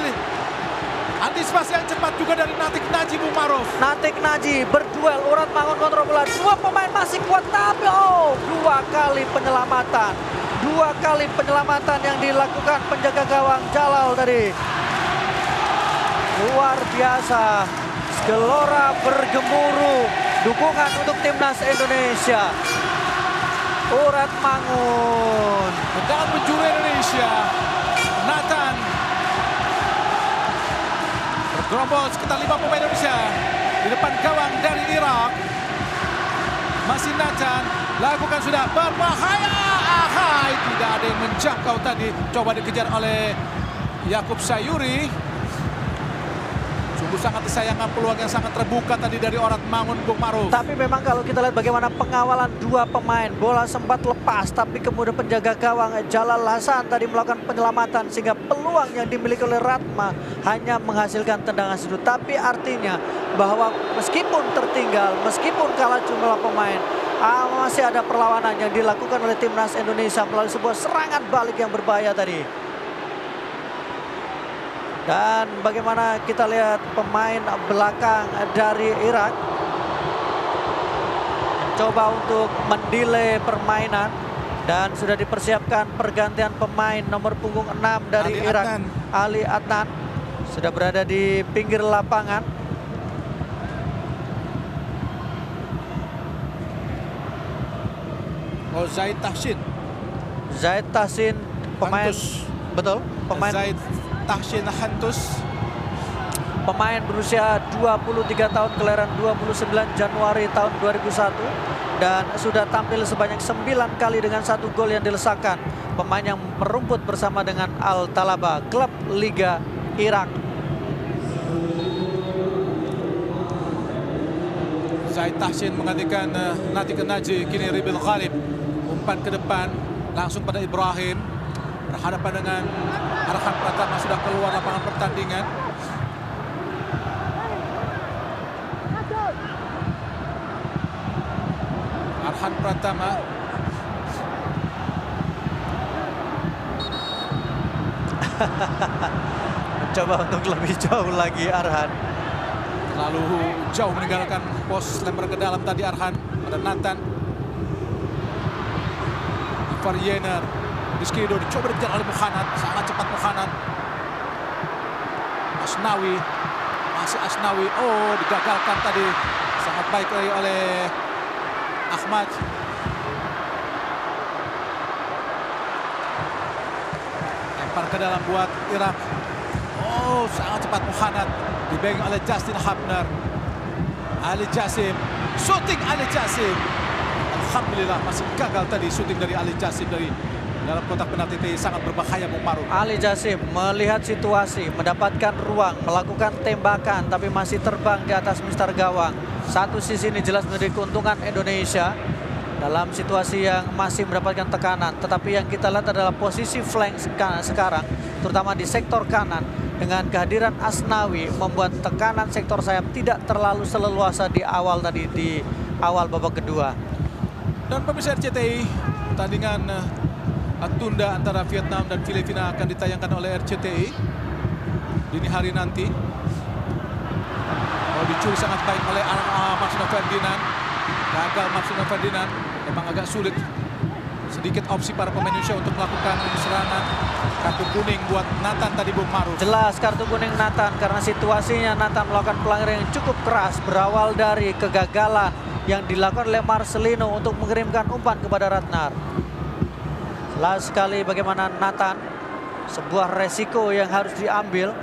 antisipasi yang cepat juga dari Natik Naji, Bung Ma'ruf. Natik Naji berduel urat bangun kontrol bola. Dua pemain masih kuat tapi dua kali penyelamatan. Dua kali penyelamatan yang dilakukan penjaga gawang Jalal tadi. Luar biasa. Gelora bergemuruh. Dukungan untuk timnas Indonesia. Urat Mangun. Tendangan penjuru Indonesia. Nathan bergerombol sekitar 5 pemain Indonesia di depan gawang dari Irak. Masih Nathan, lakukan sudah berbahaya. Ahai, tidak ada yang menjangkau tadi. Coba dikejar oleh Yakub Sayuri. Sungguh sangat disayangkan peluang yang sangat terbuka tadi dari Urat Mangun, Bung Maruf. Tapi memang kalau kita lihat bagaimana pengawalan dua pemain, bola sempat lepas tapi kemudian penjaga gawang Jalal Hasan tadi melakukan penyelamatan sehingga peluang yang dimiliki oleh Ratma hanya menghasilkan tendangan sudut. Tapi artinya bahwa meskipun tertinggal, meskipun kalah jumlah pemain, masih ada perlawanan yang dilakukan oleh timnas Indonesia melalui sebuah serangan balik yang berbahaya tadi. Dan bagaimana kita lihat pemain belakang dari Irak coba untuk mendelay permainan dan sudah dipersiapkan pergantian pemain nomor punggung 6 dari Ali Irak, Adnan. Ali Adnan sudah berada di pinggir lapangan. Oh, Zaid Tahsin. Zaid Tahsin pemain Hantus. betul, pemain Zaid Tahsin Hantus. Pemain berusia 23 tahun, kelahiran 29 Januari tahun 2001 dan sudah tampil sebanyak 9 kali dengan 1 gol yang dilesakkan. Pemain yang merumput bersama dengan Al Talaba, klub Liga Irak. Zaid Tahsin menggantikan Natik Naji, kini Ribil Khalib. Umpan ke depan langsung pada Ibrahim. Berhadapan dengan Arhan Pratama, sudah keluar lapangan pertandingan. Arhan Pratama. Mencoba untuk lebih jauh lagi Arhan. Lalu jauh meninggalkan pos, lempar ke dalam tadi Arhan pada Nathan. Ivar Yener, Rizkydo dicoba dikejar oleh Mukhanat, sangat cepat Mukhanat. Asnawi, masih Asnawi, oh digagalkan tadi, sangat baik oleh Ahmad. Lempar ke dalam buat Irak. Oh, sangat cepat Mukhanat, dipegang oleh Justin Hapner. Ali Jasim, shooting Ali Jasim. Alhamdulillah masih gagal tadi shooting dari Ali Jasim dari dalam kotak penalti, sangat berbahaya Bung Maruf. Ali Jasim melihat situasi, mendapatkan ruang, melakukan tembakan tapi masih terbang di atas mistar gawang. Satu sisi ini jelas menjadi keuntungan Indonesia dalam situasi yang masih mendapatkan tekanan. Tetapi yang kita lihat adalah posisi flank sekarang, terutama di sektor kanan. Dengan kehadiran Asnawi membuat tekanan sektor sayap tidak terlalu seleluasa di awal tadi, di awal babak kedua. Dan pemirsa RCTI, pertandingan tunda antara Vietnam dan Filipina akan ditayangkan oleh RCTI dini hari nanti. Oh, dicuri sangat baik oleh Marcelino Ferdinand. Gagal Marcelino Ferdinand, memang agak sulit. Sedikit opsi para pemain Indonesia untuk melakukan serangan. Kartu kuning buat Nathan tadi Bung Maruf. Jelas kartu kuning Nathan karena situasinya Nathan melakukan pelanggaran yang cukup keras berawal dari kegagalan yang dilakukan oleh Marcelino untuk mengirimkan umpan kepada Ratnar. Jelas sekali bagaimana Nathan, sebuah resiko yang harus diambil.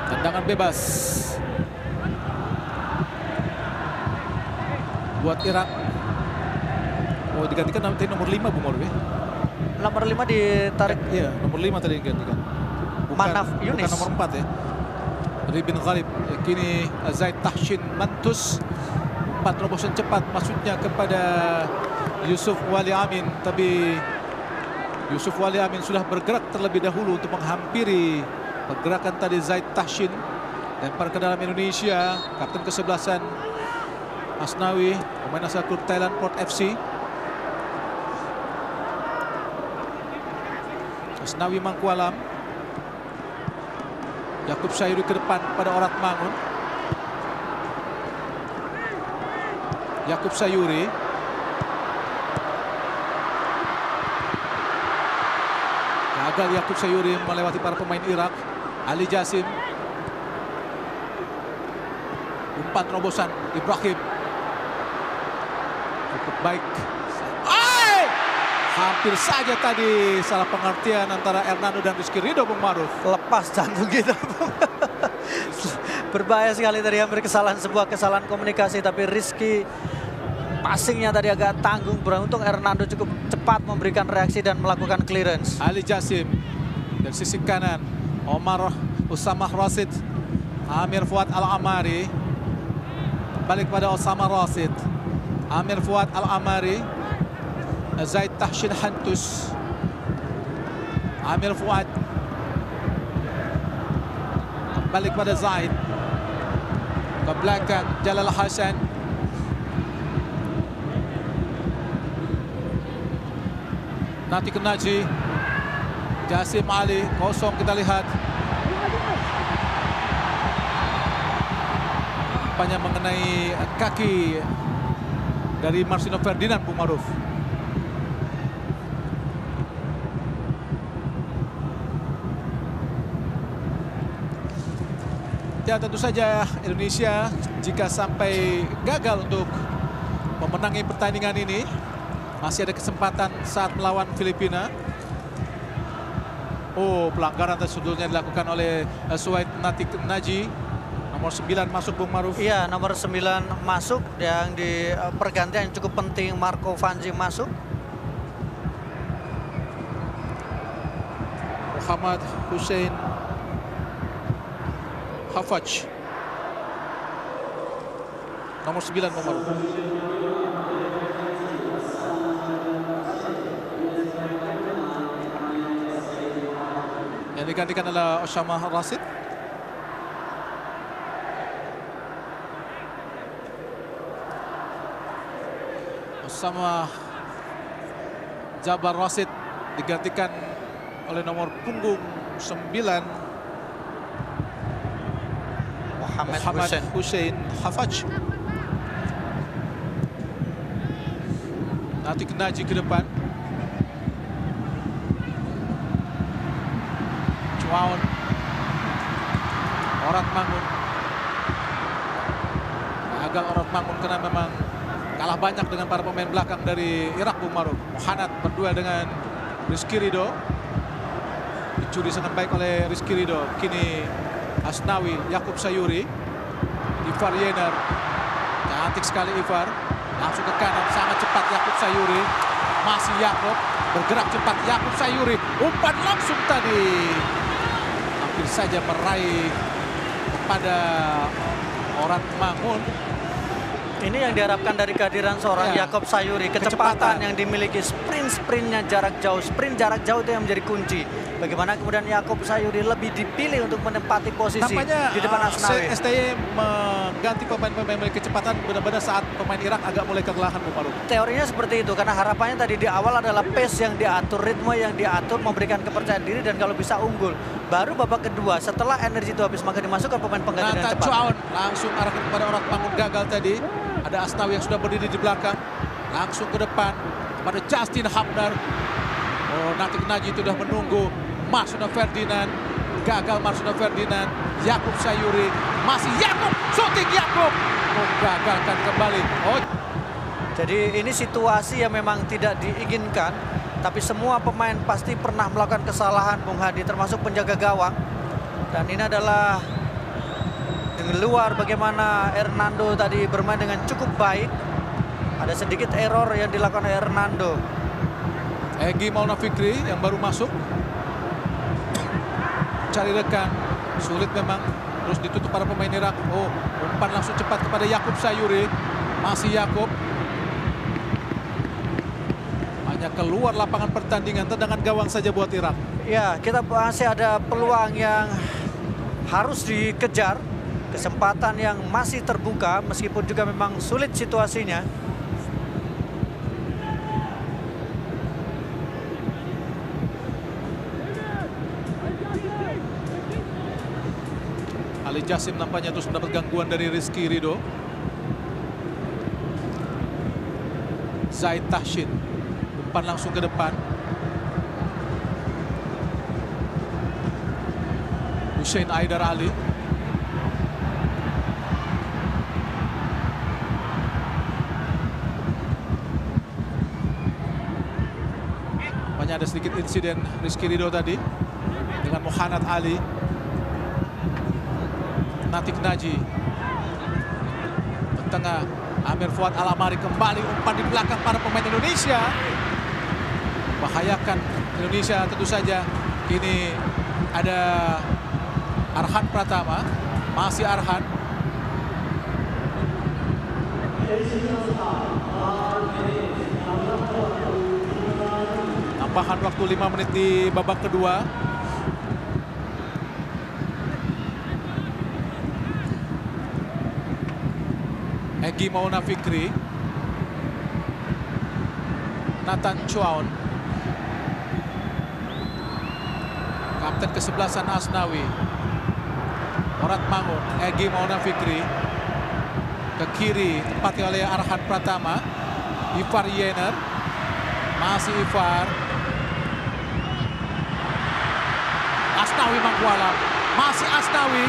Tendangan bebas buat Irak. Oh, digantikan nanti nomor 5 Bung Maruf ya. Nomor 5 ditarik. Iya, nomor 5 tadi digantikan. Manaf Yunis. Bukan nomor 4 ya. Ribin Khalib, kini Zaid Tahsin Mantus. Umpan terobosan cepat maksudnya kepada Yusuf Wali Amin, tapi Yusuf Wali Amin sudah bergerak terlebih dahulu untuk menghampiri pergerakan tadi Zaid Tahsin. Lempar ke dalam Indonesia, kapten ke-11 Asnawi, pemain asal klub Thailand Port FC. Asnawi Mangkualam. Yakub Sayuri ke depan pada Urat Mangun. Yakub Sayuri. Gagal Yakub Sayuri melewati para pemain Irak. Ali Jasim. Umpan terobosan Ibrahim. Cukup baik. Ay! Hampir saja tadi salah pengertian antara Hernando dan Rizky Ridho, Bung Maruf. Lepas jantung kita. Berbahaya sekali tadi, hampir sebuah kesalahan komunikasi, tapi Rizky passingnya tadi agak tanggung. Beruntung Hernando cukup cepat memberikan reaksi dan melakukan clearance. Ali Jasim dari sisi kanan, Omar Usamah Rasid, Amir Fuad Al-Amari, balik kepada Usamah Rasid, Amir Fuad Al-Amari, Zaid Tahsin Hantus, Amir Fuad, balik kepada Zaid, ke belakang Jalal Hasan, Natik Naji, Jasim Ali, kosong kita lihat. Nampaknya mengenai kaki dari Marcelino Ferdinand, Bung Maruf. Ya tentu saja Indonesia jika sampai gagal untuk memenangi pertandingan ini, masih ada kesempatan saat melawan Filipina. Oh, pelanggaran sebetulnya dilakukan oleh Suhaid Natik Naji. Nomor 9 masuk, Bung Maruf. Iya, nomor 9 masuk, yang di pergantian yang cukup penting Marco Vanzi masuk. Muhammad Hussein Hafaj. Nomor 9, Bung Maruf. Yang digantikan adalah Osama Rasid. Osama Jabar Rasid digantikan oleh nomor punggung 9 Muhammad Hussein Hafaj. Natik Naji ke depan. Cuaon, Orat Mangun. Gagal Orat Mangun karena memang kalah banyak dengan para pemain belakang dari Irak, Bung Maruf. Mohanad berdua dengan Rizky Ridho. Dicuri sangat baik oleh Rizky Ridho. Kini Asnawi, Yakub Sayuri, Ivar Yener. Cantik sekali Ivar. Langsung ke kanan, sangat cepat Yakub Sayuri. Masih Yakub, bergerak cepat Yakub Sayuri. Umpan langsung tadi. Hampir saja meraih kepada Orat Mangun. Ini yang diharapkan dari kehadiran seorang Ya. Yakub Sayuri. Kecepatan yang dimiliki, sprintnya jarak jauh. Sprint jarak jauh itu yang menjadi kunci. Bagaimana kemudian Yakub Sayuri lebih dipilih untuk menempati posisi Tampaknya di depan Asnawi. STY mengganti pemain-pemain memiliki kecepatan benar-benar saat pemain Irak agak mulai kelelahan, Bung Maruf. Teorinya seperti itu, karena harapannya tadi di awal adalah pace yang diatur, ritme yang diatur, memberikan kepercayaan diri dan kalau bisa unggul. Baru babak kedua setelah energi itu habis maka dimasukkan pemain pengganti dengan Nathan cepat. Cuaon langsung arahkan kepada Orat Mangun, gagal tadi. Ada Asnawi yang sudah berdiri di belakang. Langsung ke depan kepada Justin Hapner. Oh, Natik Naji itu sudah menunggu. Marcelino Ferdinand. Gagal Marcelino Ferdinand. Yakub Sayuri. Masih Yakub. Shooting Yakub. Menggagalkan kembali. Oh. Jadi ini situasi yang memang tidak diinginkan. Tapi semua pemain pasti pernah melakukan kesalahan, Bung Hadi, termasuk penjaga gawang. Dan ini adalah di luar bagaimana Hernando tadi bermain dengan cukup baik. Ada sedikit error yang dilakukan oleh Hernando. Egy Maulana Fikri yang baru masuk. Cari rekan. Sulit memang. Terus ditutup para pemain Irak. Oh, umpan langsung cepat kepada Yakub Sayuri. Masih Yakub. Hanya keluar lapangan pertandingan. Tendangan gawang saja buat Irak. Ya, kita masih ada peluang yang harus dikejar. Kesempatan yang masih terbuka meskipun juga memang sulit situasinya. Ali Jasim nampaknya terus mendapat gangguan dari Rizky Ridho. Zaid Tahsin. Umpan langsung ke depan. Hussein Aidar Ali. Nampaknya ada sedikit insiden Rizky Ridho tadi dengan Muhammad Ali. Natik Naji ke tengah, Amir Fuad Al-Amari kembali umpan di belakang para pemain Indonesia, bahayakan Indonesia tentu saja. Kini ada Arhan Pratama, masih Arhan. Tambahan waktu 5 menit di babak kedua. Egy Mauna Fikri, Nathan Chuaon, kapten kesebelasan Asnawi, Orat Mangun, Egy Mauna Fikri ke kiri tempati oleh Arhan Pratama, Ivar Yener, masih Ivar, Asnawi Mangkualam, masih Asnawi.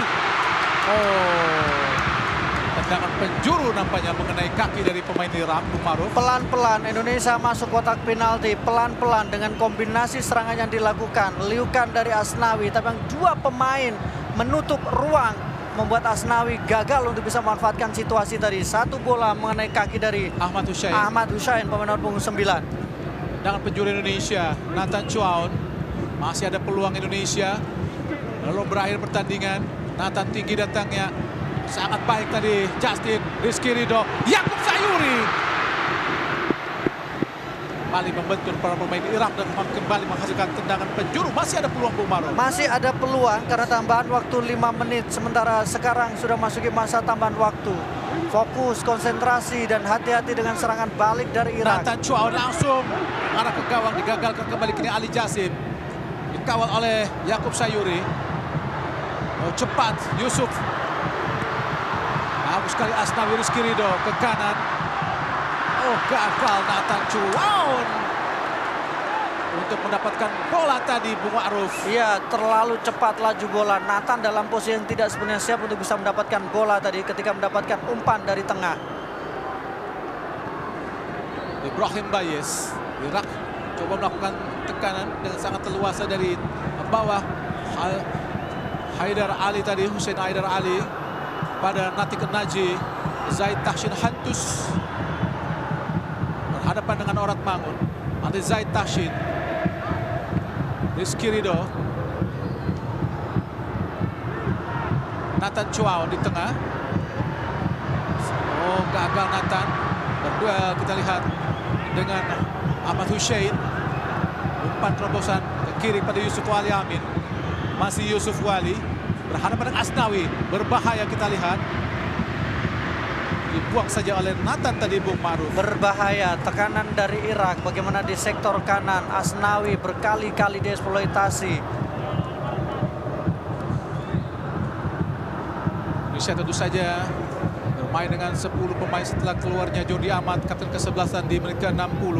Tendangan penjuru nampaknya mengenai kaki dari pemain Irak, Bung Maruf. Pelan-pelan Indonesia masuk kotak penalti, pelan-pelan dengan kombinasi serangan yang dilakukan. Liukan dari Asnawi, tapi yang dua pemain menutup ruang, membuat Asnawi gagal untuk bisa memanfaatkan situasi tadi. Satu bola mengenai kaki dari Ahmad Hussein, pemain nomor punggung 9. Dengan penjuru Indonesia, Nathan Chuaon. Masih ada peluang Indonesia. Lalu berakhir pertandingan. Nathan tinggi datangnya. Sangat baik tadi Justin, Rizky Ridho, Yakub Sayuri. Kembali membentur para pemain Irak dan kembali menghasilkan tendangan penjuru. Masih ada peluang, Bung Maruf. Masih ada peluang karena tambahan waktu 5 menit. Sementara sekarang sudah masuki masa tambahan waktu. Fokus, konsentrasi, dan hati-hati dengan serangan balik dari Irak. Nathan Chuaon langsung arah ke gawang, digagalkan kembali. Kini Ali Jasim dikawal oleh Yakub Sayuri. Cepat Yusuf. Bagus sekali Asnawi, Rizky Ridho ke kanan. Gagal Nathan Chuaon untuk mendapatkan bola tadi, Bung Ma'ruf. Iya, terlalu cepat laju bola. Nathan dalam posisi yang tidak sebenarnya siap untuk bisa mendapatkan bola tadi ketika mendapatkan umpan dari tengah. Ibrahim Bayes, Irak coba melakukan tekanan dengan sangat leluasa dari bawah. Haidar Ali tadi, Hussein Haidar Ali pada Natik Naji, Zaid Tahsin Hantus berhadapan dengan Orat Mangun. Ada Zaid Tahsin, Rizky Ridho, Nathan Chuaon di tengah. Gagal Nathan. Berdua kita lihat dengan Ahmad Hussein. Umpan terobosan ke kiri pada Yusuf Wali Amin. Masih Yusuf Wali berhadapan dengan Asnawi. Berbahaya kita lihat. Dibuang saja oleh Nathan tadi, Bung Ma'ruf. Berbahaya, tekanan dari Irak. Bagaimana di sektor kanan Asnawi berkali-kali dieksploitasi. Indonesia tentu saja bermain dengan 10 pemain setelah keluarnya Jordi Amat, kapten kesebelasan di menit ke-60.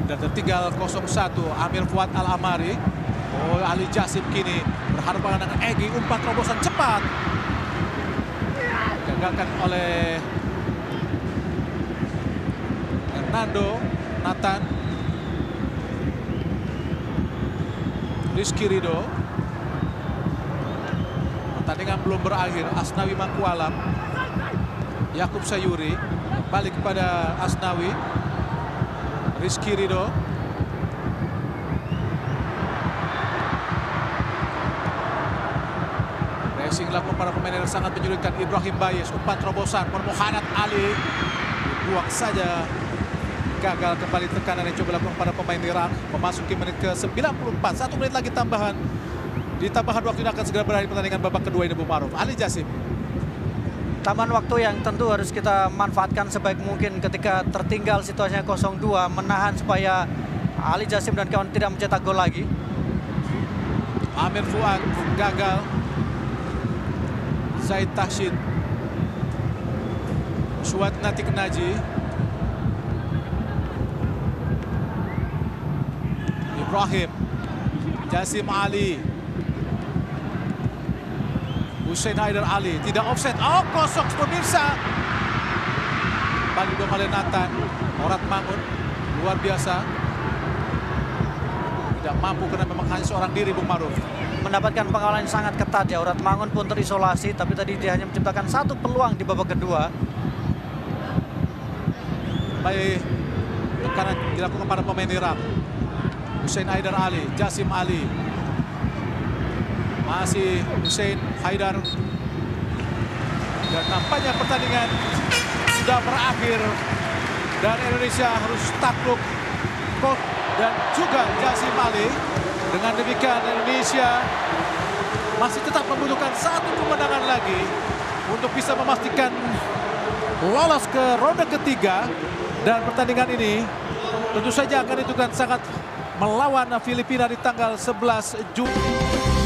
Dan tertinggal 0-1 Amir Fuad Al-Amari. Ali Jasim kini berhadapan dengan Egy, umpan terobosan cepat. Gagalkan oleh Hernando, Nathan, Rizky Ridho. Pertandingan belum berakhir. Asnawi Mangkualam, Yakub Sayuri balik kepada Asnawi, Rizky Ridho. Racing dilakukan para pemain yang sangat menyulitkan. Ibrahim Bayes, umpan terobosan Muhammad Ali dibuang saja. Gagal kembali tekanan yang coba dilakukan pada pemain Irak. Memasuki menit ke-94, 1 menit lagi tambahan. Di tambahan waktu ini akan segera berakhir pertandingan babak kedua ini, Bung Ma'ruf. Ali Jasim. Tambahan waktu yang tentu harus kita manfaatkan sebaik mungkin ketika tertinggal situasinya 0-2. Menahan supaya Ali Jasim dan kawan tidak mencetak gol lagi. Amir Fuad gagal. Zaid Tahsin, Suat Natik Naji, Ibrahim, Jasim Ali, Hussein Haidar Ali, tidak offset. Kosong pemirsa. Balik dong oleh Nathan. Orat Mangun, luar biasa. Tidak mampu karena memang hanya seorang diri Bung Maruf. Mendapatkan pengawalan yang sangat ketat ya. Urat Mangun pun terisolasi, tapi tadi dia hanya menciptakan satu peluang di babak kedua. Baik, tekanan dilakukan pada pemain Irak. Hussein Haidar Ali, Jasim Ali. Masih Hussein Haidar. Dan nampaknya pertandingan sudah berakhir. Dan Indonesia harus takluk Coach dan juga Jasim Ali. Dengan demikian Indonesia masih tetap membutuhkan satu kemenangan lagi untuk bisa memastikan lolos ke ronde ketiga. Dan pertandingan ini tentu saja akan ditentukan sangat melawan Filipina di tanggal 11 Juni.